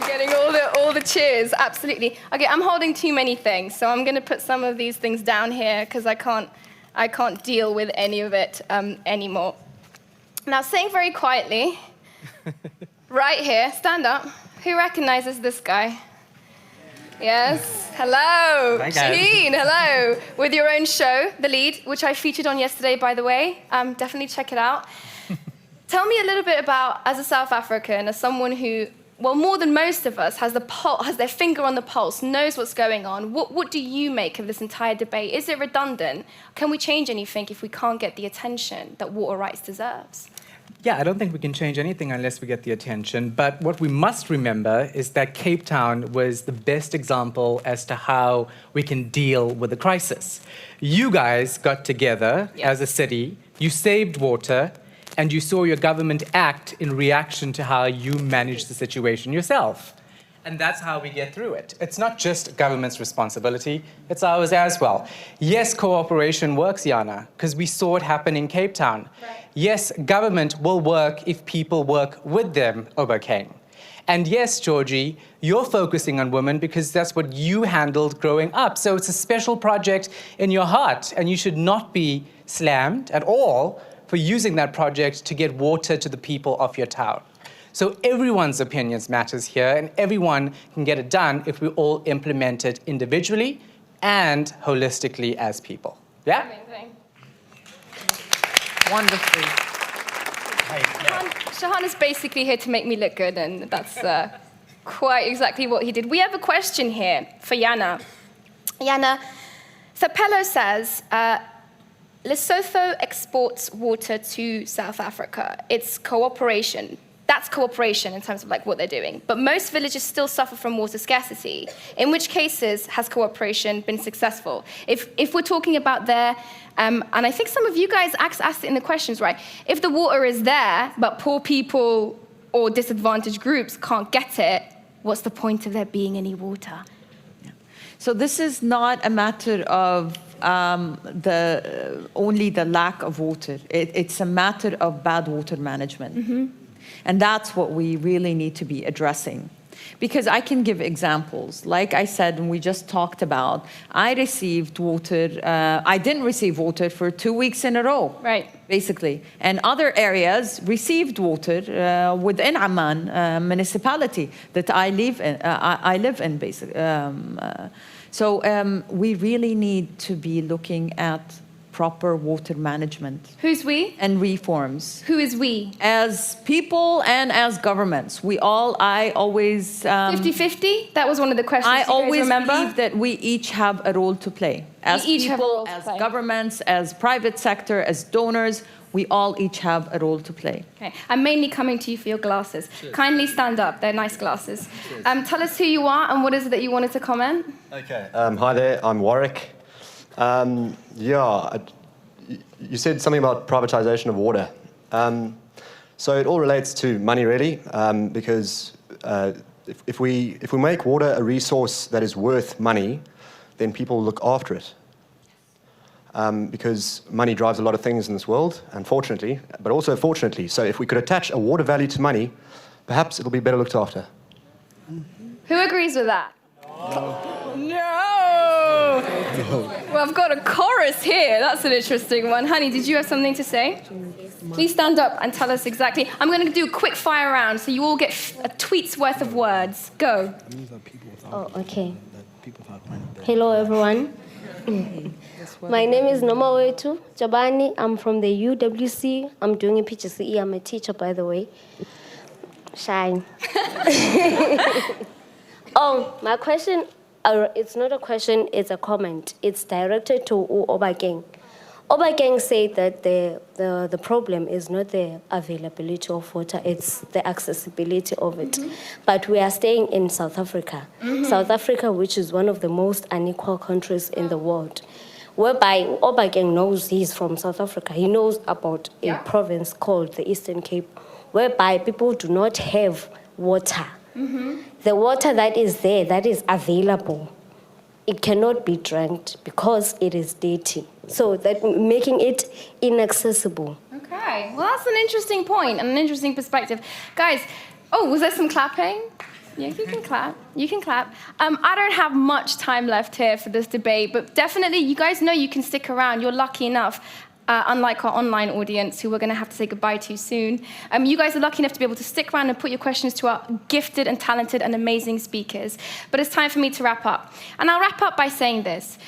Getting all the cheers, absolutely. Okay, I'm holding too many things, so I'm going to put some of these things down here because I can't deal with any of it anymore. Now, saying very quietly, right here, stand up. Who recognizes this guy? Yes, hello, Shaheen, hello. With your own show, The Lead, which I featured on yesterday, by the way. Definitely check it out. Tell me a little bit about, as a South African, as someone who, well, more than most of us, has their finger on the pulse, knows what's going on. What do you make of this entire debate? Is it redundant? Can we change anything if we can't get the attention that water rights deserves? Yeah, I don't think we can change anything unless we get the attention. But what we must remember is that Cape Town was the best example as to how we can deal with the crisis. You guys got together as a city, you saved water, and you saw your government act in reaction to how you managed the situation yourself. And that's how we get through it. It's not just government's responsibility, it's ours as well. Yes, cooperation works, Yana, because we saw it happen in Cape Town. Right. Yes, government will work if people work with them, Obakeng. And yes, Georgie, you're focusing on women because that's what you handled growing up. So it's a special project in your heart, and you should not be slammed at all for using that project to get water to the people of your town. So everyone's opinions matters here, and everyone can get it done if we all implement it individually and holistically as people. Yeah? Amazing. Wonderful. Shahan is basically here to make me look good, and that's quite exactly what he did. We have a question here for Yana. Yana, Thapelo says, Lesotho exports water to South Africa. It's cooperation. That's cooperation in terms of like what they're doing. But most villages still suffer from water scarcity. In which cases has cooperation been successful? If we're talking about there, and I think some of you guys asked it in the questions, right? If the water is there, but poor people or disadvantaged groups can't get it, what's the point of there being any water? So this is not a matter of only the lack of water. It's a matter of bad water management. Mm-hmm. And that's what we really need to be addressing. Because I can give examples. Like I said, and we just talked about, I received water, I didn't receive water for 2 weeks in a row. Right. Basically. And other areas received water within Amman municipality that I live in, basically. So we really need to be looking at proper water management. Who's we? And reforms. Who is we? As people and as governments. I always... 50-50? That was one of the questions I you guys always remember? believe that we each have a role to play. As We each have a people, role to as play. governments, as private sector, as donors, we all each have a role to play. Okay, I'm mainly coming to you for your glasses. Cheers. Kindly stand up, they're nice glasses. Tell us who you are and what is it that you wanted to comment? Okay, hi there, I'm Warwick. You said something about privatization of water. So it all relates to money, really, because if we make water a resource that is worth money, then people look after it. Because money drives a lot of things in this world, unfortunately, but also fortunately. So if we could attach a water value to money, perhaps it'll be better looked after. Who agrees with that? No! Well, I've got a chorus here. That's an interesting one. Honey, did you have something to say? Please stand up and tell us exactly. I'm going to do a quick fire round so you all get a tweet's worth of words. Go. Oh, okay. Hello, everyone. My name is Nomawetu Jabani. I'm from the UWC. I'm doing a PGCE. I'm a teacher, by the way. Shine. Oh, my question, it's not a question, it's a comment. It's directed to Obakeng. Obakeng said that the problem is not the availability of water, it's the accessibility of it. Mm-hmm. But we are staying in South Africa. Mm-hmm. South Africa, which is one of the most unequal countries in the world, whereby Obakeng knows he's from South Africa. He knows about a province called the Eastern Cape, whereby people do not have water. Mm-hmm. The water that is there, that is available, it cannot be drank because it is dirty. So that making it inaccessible. Okay, well that's an interesting point and an interesting perspective. Guys, was there some clapping? Yeah, you can clap. You can clap. I don't have much time left here for this debate, but definitely you guys know you can stick around. You're lucky enough. Unlike our online audience, who we're going to have to say goodbye to soon. You guys are lucky enough to be able to stick around and put your questions to our gifted and talented and amazing speakers. But it's time for me to wrap up. And I'll wrap up by saying this.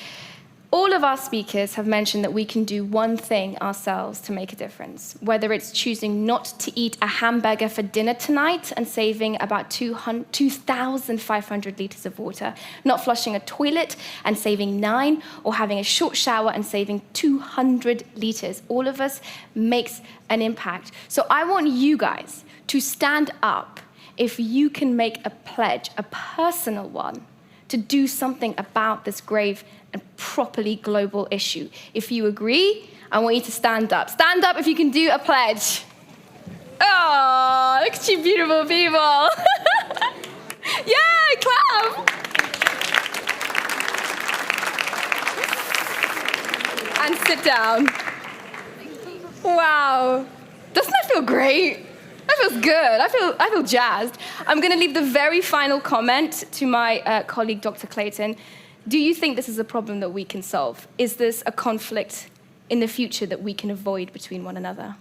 All of our speakers have mentioned that we can do one thing ourselves to make a difference, whether it's choosing not to eat a hamburger for dinner tonight and saving about 2,500 litres of water, not flushing a toilet and saving 9, or having a short shower and saving 200 litres. All of us makes an impact. So I want you guys to stand up if you can make a pledge, a personal one, to do something about this grave and properly global issue. If you agree, I want you to stand up. Stand up if you can do a pledge. Oh, look at you beautiful people. Yeah, clap. And sit down. Wow. Doesn't that feel great? That feels good. I feel jazzed. I'm going to leave the very final comment to my colleague, Dr. Clayton. Do you think this is a problem that we can solve? Is this a conflict in the future that we can avoid between one another?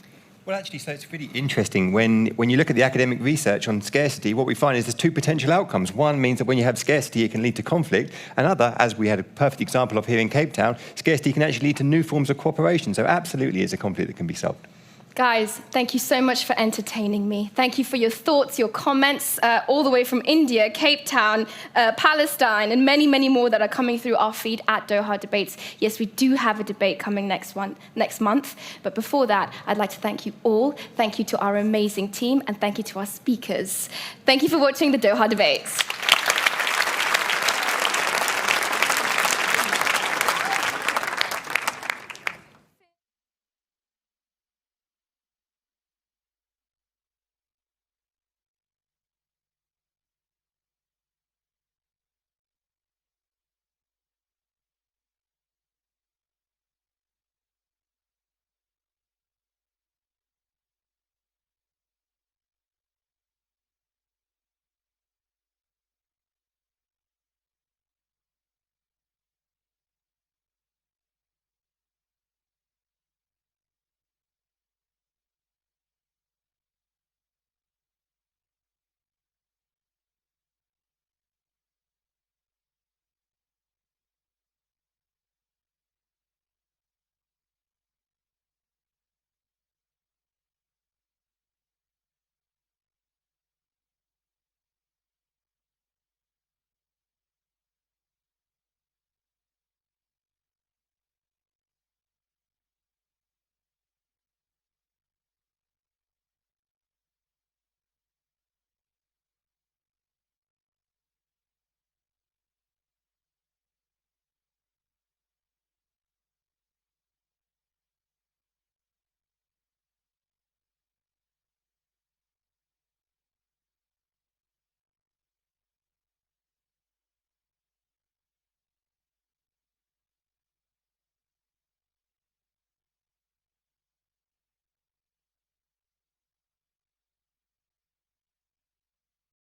Well, actually, so it's really interesting. When you look at the academic research on scarcity, what we find is there's two potential outcomes. One means that when you have scarcity, it can lead to conflict. Another, as we had a perfect example of here in Cape Town, scarcity can actually lead to new forms of cooperation. So absolutely is a conflict that can be solved. Guys, thank you so much for entertaining me. Thank you for your thoughts, your comments, all the way from India, Cape Town, Palestine, and many, many more that are coming through our feed at Doha Debates. Yes, we do have a debate coming next month. But before that, I'd like to thank you all. Thank you to our amazing team, and thank you to our speakers. Thank you for watching the Doha Debates.